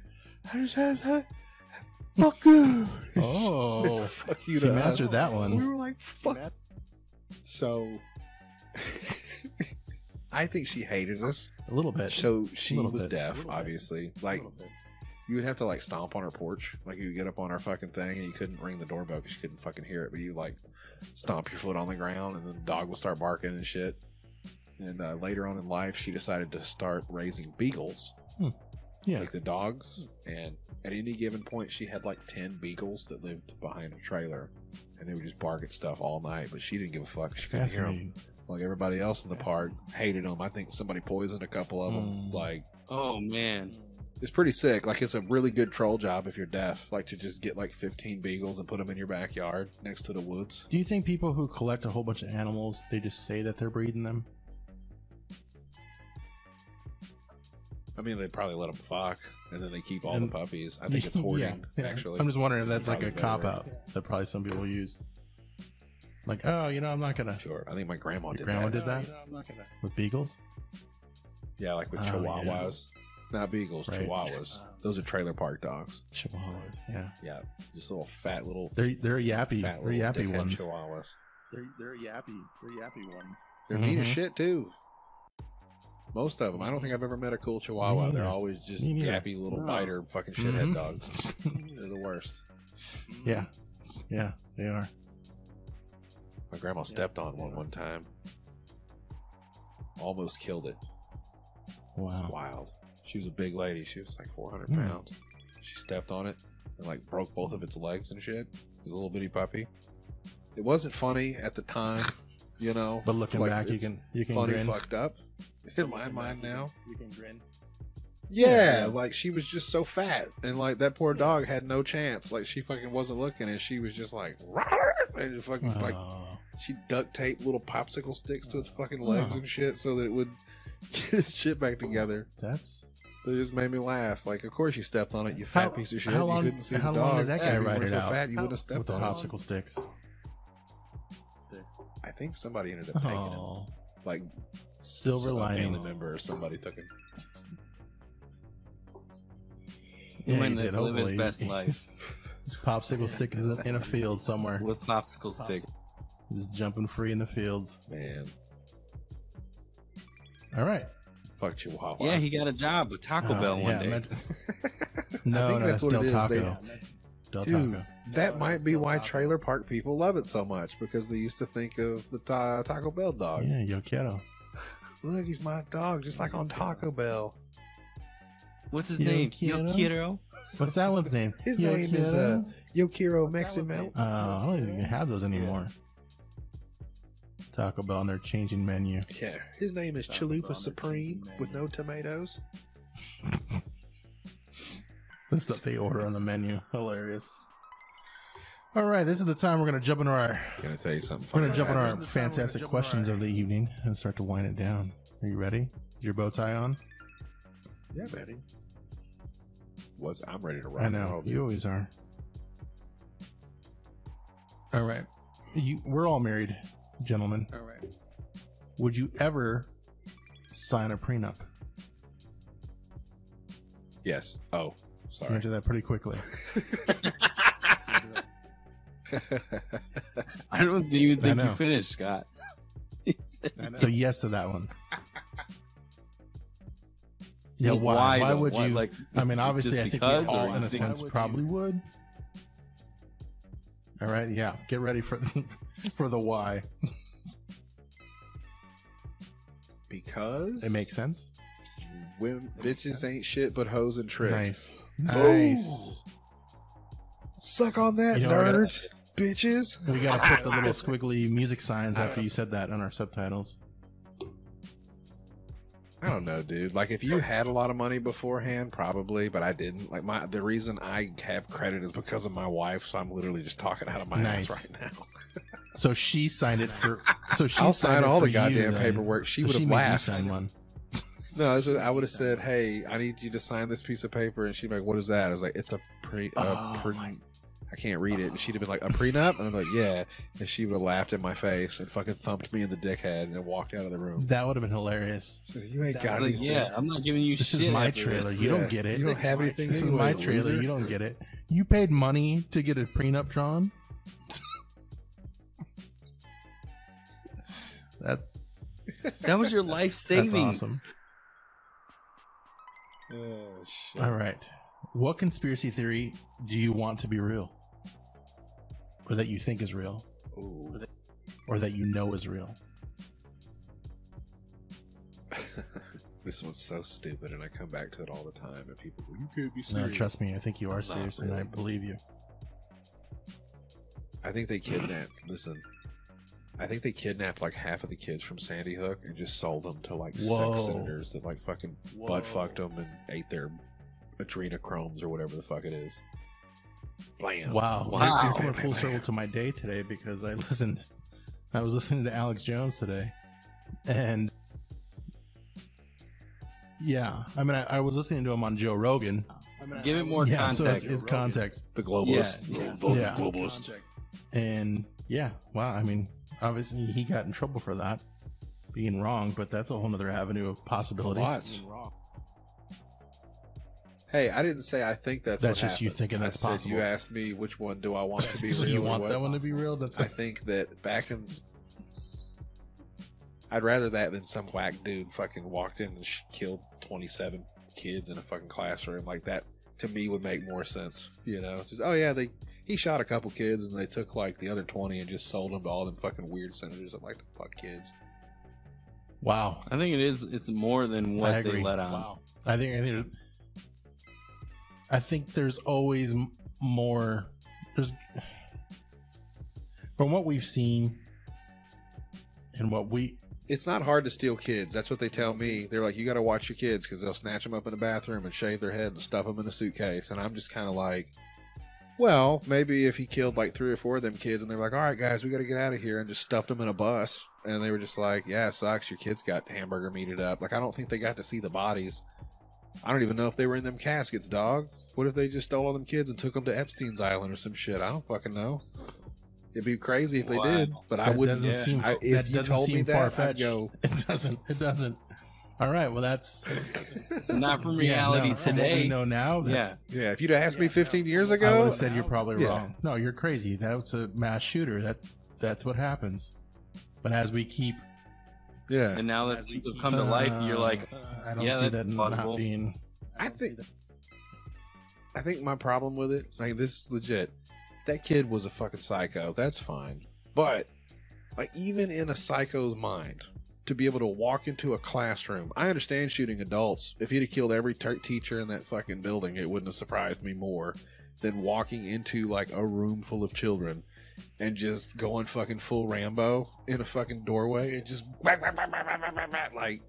I just had that. Fuck you. Oh, fuck you. She to mastered us. that one. We were like, fuck. So, I think she hated us. A little bit. So she Little was bit. deaf, obviously. Like, you would have to like stomp on her porch. Like, you would get up on her fucking thing and you couldn't ring the doorbell because you couldn't fucking hear it. But you like stomp your foot on the ground and then the dog would start barking and shit. And later on in life, she decided to start raising beagles. Yeah. Like the dogs. And at any given point, she had like 10 beagles that lived behind a trailer. And they would just bark at stuff all night. But she didn't give a fuck. She couldn't hear them. Like everybody else in the park hated them. I think somebody poisoned a couple of them. Like, oh, man. it's pretty sick. Like, it's a really good troll job if you're deaf. Like, to just get like 15 beagles and put them in your backyard next to the woods. Do you think people who collect a whole bunch of animals, they just say that they're breeding them? I mean, they probably let them fuck, and then they keep all the puppies. I think it's hoarding, actually. I'm just wondering if that's like a Probably cop-out that probably some people use. Like, oh, you know, I'm not going to... Sure. I think my grandma did Grandma that. did that? I'm not gonna. With beagles? Yeah, like with Oh, chihuahuas. Not beagles, Right. Chihuahuas. Those are trailer park dogs. Chihuahuas, yeah. Yeah, just little fat little... They're yappy. fat They're little yappy dickhead ones. Chihuahuas. They're yappy ones. They're mean as Mhm. shit, too. Most of them. I don't think I've ever met a cool Chihuahua. They're neither. always just Me neither. yappy little No. biter fucking shithead Mhm. dogs. They're the worst. Yeah. Yeah, they are. My grandma stepped on one time. Almost killed it. Wow. Wild. She was a big lady. She was like 400 Hmm. pounds. She stepped on it and like broke both of its legs and shit. It was a little bitty puppy. It wasn't funny at the time, you know. But looking like, back, you it's can funny grin. fucked up in my mind now. You can grin. Yeah, like she was just so fat, and like that poor dog had no chance. Like she fucking wasn't looking, and she was just like, and just fucking like Oh. she duct taped little popsicle sticks to its fucking legs Oh. and shit so that it would get its shit back together. That's... That just made me laugh. Like, of course you stepped on it, you fat piece of shit. How long, you couldn't see how the long dog. did that guy If you ride weren't it so out? fat, you wouldn't have stepped with the on it. popsicle sticks. I think somebody ended up taking it. Oh. Like, Silver a family lining. member or somebody took him. He Yeah, might he not did, live his hopefully. best life His popsicle stick is in a field somewhere. with popsicle stick. Just jumping free in the fields. Man, All right. fuck Chihuahuas. Yeah, he got a job with Taco Bell one day. No, that's that's what Del it is. Taco. Del Dude, Taco. that might be why trailer park people love it so much, because they used to think of the Taco Bell dog. Yeah, yo quiero. Look, he's my dog, just like on Taco Bell. What's his Yo name? quiero? Yo quiero? What's that one's name? His Yo name is quiero? Yo Quiero Mexican Melt. I don't even have those anymore. Taco Bell, and they're changing menu. Yeah, his name is Chalupa Supreme with no tomatoes. The stuff they order on the menu. Hilarious. All right, this is the time we're going to jump into our... Can I tell you something We're funny? going to jump into our happened? fantastic questions of the evening and start to wind it down. Are you ready? Is your bow tie on? Yeah, buddy. I'm ready to rock. I know. You always are. All right. We're all married, gentlemen. All right. Would you ever sign a prenup? Yes. Oh, sorry. Answer that pretty quickly. I don't even think I you know. finished, Scott. So yes to that one. Yeah, Well, why? Why though? would you? Like, I mean, obviously, just I think we because, all, or in you a think- sense, probably would. All right, yeah. Get ready for for the why. Because it makes sense. Women, bitches ain't shit but hoes and tricks. Nice. Suck on that, nerd. Bitches. We gotta put the little squiggly music signs after you said that on our subtitles. I don't know, dude. Like, if you had a lot of money beforehand, probably, but I didn't. Like, the reason I have credit is because of my wife, so I'm literally just talking out of my ass right now. So she signed it for. So she I'll sign all the goddamn then. paperwork. She So would have made you laughed. sign one. No, I would have said, "Hey, I need you to sign this piece of paper," and she'd be like, "What is that?" I was like, "It's a I can't read it." And she'd have been like, "A prenup?" And I was like, "Yeah." And she would have laughed in my face and fucking thumped me in the dickhead and then walked out of the room. That would have been hilarious. She said, you ain't got like, anything. yeah, I'm not giving you This shit. is my after trailer. this. You don't get it. You don't have anything. This anyway, is my trailer. loser. You don't get it. You paid money to get a prenup drawn. That was your life savings. That's awesome. Oh, shit. All right. What conspiracy theory do you want to be real? Or that you think is real? Ooh. Or that you know is real? This one's so stupid, and I come back to it all the time, and people go, "You can't be No, serious." trust me. I think you are serious, and really. I believe you. I think they kidnapped. Listen, I think they kidnapped like half of the kids from Sandy Hook and just sold them to like Whoa. sex senators that like fucking butt fucked them and ate their adrenochromes or whatever the fuck it is. Blam. Wow. Wow. You're coming full circle to my day today because I was listening to Alex Jones today, and yeah, I mean, I was listening to him on Joe Rogan. Give it more Yeah, so context. it's context. The globalist. Yeah. Globalist. And yeah, wow. I mean, obviously he got in trouble for that, being wrong, but that's a whole nother avenue of possibility. What? Hey, I didn't say I think that's That's what just you happened. thinking that's I said possible. You asked me which one do I want to be So real. you or want what? that one to be real? That's I think that back in, I'd rather that than some whack dude fucking walked in and killed 27 kids in a fucking classroom. Like that to me would make more sense. You know, just he shot a couple kids and they took like the other 20 and just sold them to all them fucking weird senators that like to fuck kids. wow. I think it's more than I what agree. they let on. Wow. I think there's always more. There's from what we've seen and what we. It's not hard to steal kids. That's what they tell me. They're like, you got to watch your kids because they'll snatch them up in the bathroom and shave their head and stuff them in a suitcase. And I'm just kind of like, well, maybe if he killed like 3 or 4 of them kids and they're like, all right, guys, we got to get out of here, and just stuffed them in a bus. And they were just like, yeah, it sucks. Your kids got hamburger meated up. Like, I don't think they got to see the bodies. I don't even know if they were in them caskets, dog. What if they just stole all them kids and took them to Epstein's Island or some shit? I don't fucking know. It'd be crazy if they Wow. did, but I That wouldn't. doesn't seem. If That you doesn't told me seem that, I'd far-fetched. go. It doesn't. It doesn't. All right. Well, that's Not from yeah, reality no, from what today. we know now. That's, Yeah, if you'd asked me 15 years I would ago, have said you're probably Yeah. wrong. No, you're crazy. That was a mass shooter. That's what happens. But as we keep, yeah, And now that things have come to life, you're like, I don't yeah, see that's that possible. not being. I think my problem with it, like, this is legit. That kid was a fucking psycho. That's fine. But, like, even in a psycho's mind, to be able to walk into a classroom, I understand shooting adults. If he'd have killed every teacher in that fucking building, it wouldn't have surprised me more than walking into, like, a room full of children and just going fucking full Rambo in a fucking doorway and just like,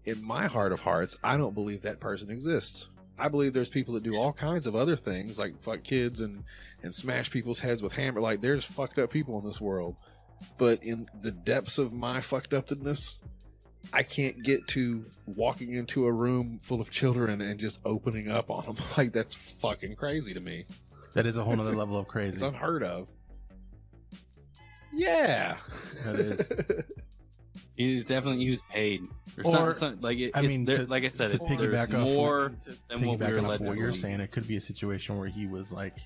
in my heart of hearts, I don't believe that person exists. I believe there's people that do all kinds of other things, like fuck kids and smash people's heads with hammer. Like, there's fucked up people in this world. But in the depths of my fucked upness, I can't get to walking into a room full of children and just opening up on them. Like, that's fucking crazy to me. That is a whole nother level of It's crazy. unheard of. Yeah. That is. he was paid. Or Or, something, like it, I mean, like I said, to there's piggyback off more than what we were Piggybacking off led what to you're believe. saying, it could be a situation where he was like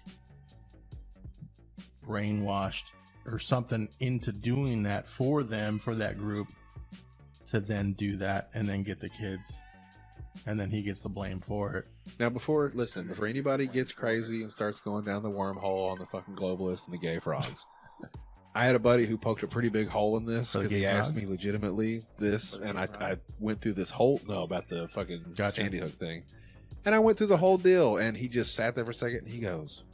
brainwashed or something into doing that for them, for that group, to then do that and then get the kids. and then he gets the blame for it. Now, before anybody gets crazy and starts going down the wormhole on the fucking globalists and the gay frogs, I had a buddy who poked a pretty big hole in this because he asked me legitimately this, and I went through this whole about the fucking Sandy Hook thing, and I went through the whole deal, and he just sat there for a second, and he goes,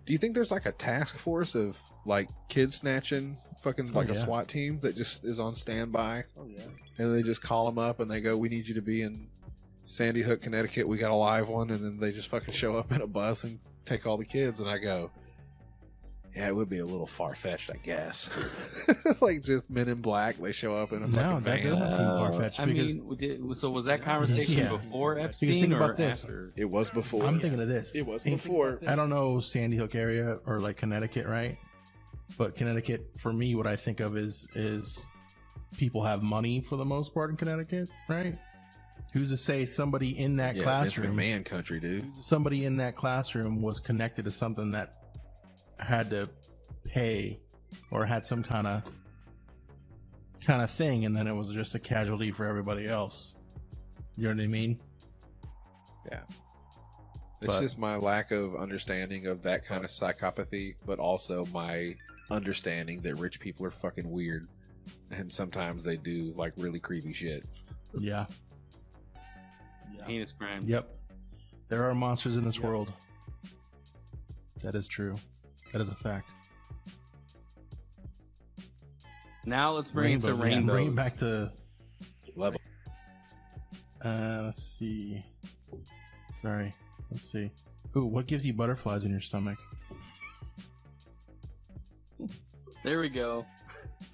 "Do you think there's like a task force of like kids snatching, fucking like a SWAT team that just is on standby? Oh yeah, and they just call them up and they go, 'We need you to be in Sandy Hook, Connecticut. We got a live one,' and then they just fucking show up in a bus and take all the kids." And I go, "Yeah, it would be a little far-fetched, I guess." Like just Men in Black, they show up in a fucking van. That doesn't seem far-fetched. I mean, so was that conversation before Epstein think or about this. after? It was before. I'm thinking of this. It was before. I don't know Sandy Hook area or like Connecticut, right? But Connecticut, for me, what I think of is people have money for the most part in Connecticut, right? Who's to say somebody in that classroom, man country, dude. Somebody in that classroom was connected to something that had to pay or had some kind of thing, and then it was just a casualty for everybody else. You know what I mean? Yeah. It's just my lack of understanding of that kind of psychopathy, but also my understanding that rich people are fucking weird, and sometimes they do like really creepy shit. Yeah. Heinous crime. Yep. There are monsters in this world. That is true. That is a fact. Now let's bring it to rainbows. Bring it back to level. Let's see. Sorry. Let's see. Ooh, what gives you butterflies in your stomach? There we go.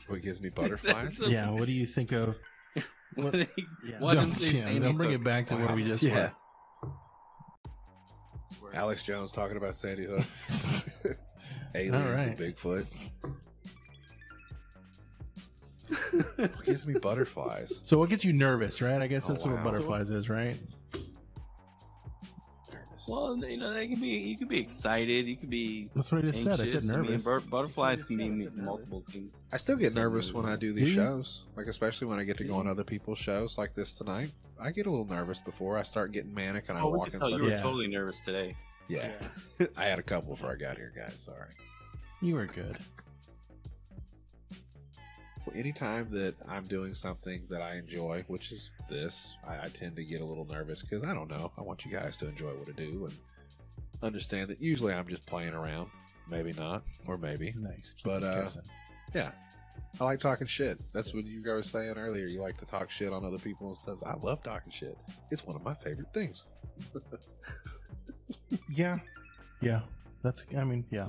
What gives me butterflies? Yeah. What do you think of? Watch him say Sandy don't bring Hook. it back to where we just were. Alex Jones talking about Sandy Hook. Aliens and Bigfoot. What gives me butterflies? So what gets you nervous, right? I guess that's what butterflies is, right? Well, you know, they can be. You can be excited. You can be. That's what I just said. I said nervous. I mean, butterflies can mean multiple things. I still get nervous when I do these shows, like especially when I get to go on other people's shows, like this tonight. I get a little nervous before I start getting manic and I walk inside. You were totally nervous today. Yeah. I had a couple before I got here, guys. Sorry. You were good. Well, anytime that I'm doing something that I enjoy, which is this, I tend to get a little nervous because I don't know. I want you guys to enjoy what I do and understand that usually I'm just playing around. Maybe not, or maybe. Nice. But yeah, I like talking shit. That's what you guys were saying earlier. You like to talk shit on other people and stuff. I love talking shit. It's one of my favorite things. Yeah. That's. I mean, yeah.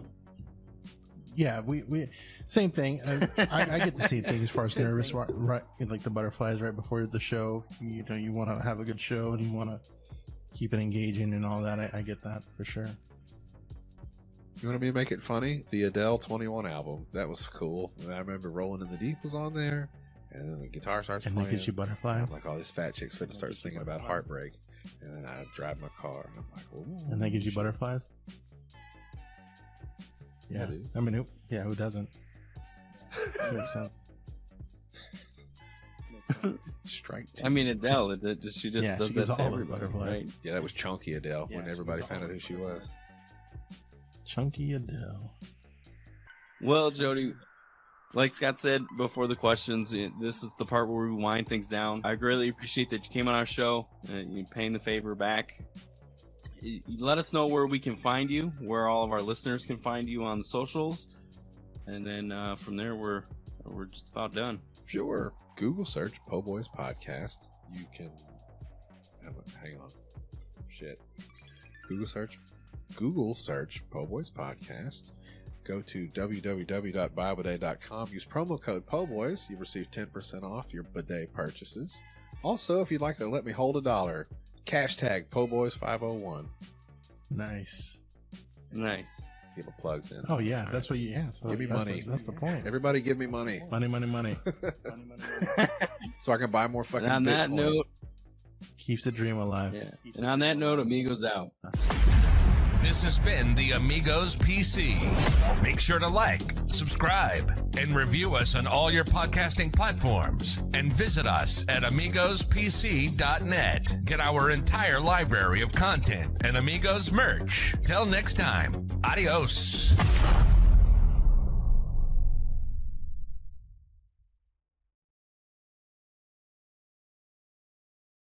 Yeah, we same thing. I get to see things as far as nervous, right? Like the butterflies right before the show. You know, you want to have a good show and you want to keep it engaging and all that. I get that for sure. You want me to make it funny? The Adele 21 album, that was cool. I remember Rolling in the Deep was on there, and then the guitar starts playing. And that gives you butterflies. I'm like, oh, this fat chick's fit to start singing about heartbreak. And then I drive my car, and I'm like, ooh. And that gives you butterflies? Yeah. I mean, who doesn't? Makes sense. Strike two. I mean, Adele, she just does that to all everybody, butterflies. right? Yeah, that was Chunky Adele when everybody found out who she was. Chunky Adele. Well, Jody, like Scott said before the questions, this is the part where we wind things down. I greatly appreciate that you came on our show and you're paying the favor back. Let us know where we can find you, where all of our listeners can find you on the socials, and then from there we're just about done. Sure. Google search Po Boys Podcast. You can hang on. Shit. Google search Po Boys Podcast. Go to www.bibleday.com. Use promo code POBOYS. You receive 10% off your bidet purchases. Also, if you'd like to let me hold $1, #, POBOYS501. Nice. Get my plugs in. Oh, yeah. That's what you, give me money. That's the point. Everybody give me money. Money. So I can buy more fucking And on that note, keeps the dream alive. yeah. And on that note, Amigos out. This has been the Amigos PC. Make sure to like, subscribe, and review us on all your podcasting platforms. And visit us at Amigospc.net. Get our entire library of content and Amigos merch. Till next time, adios.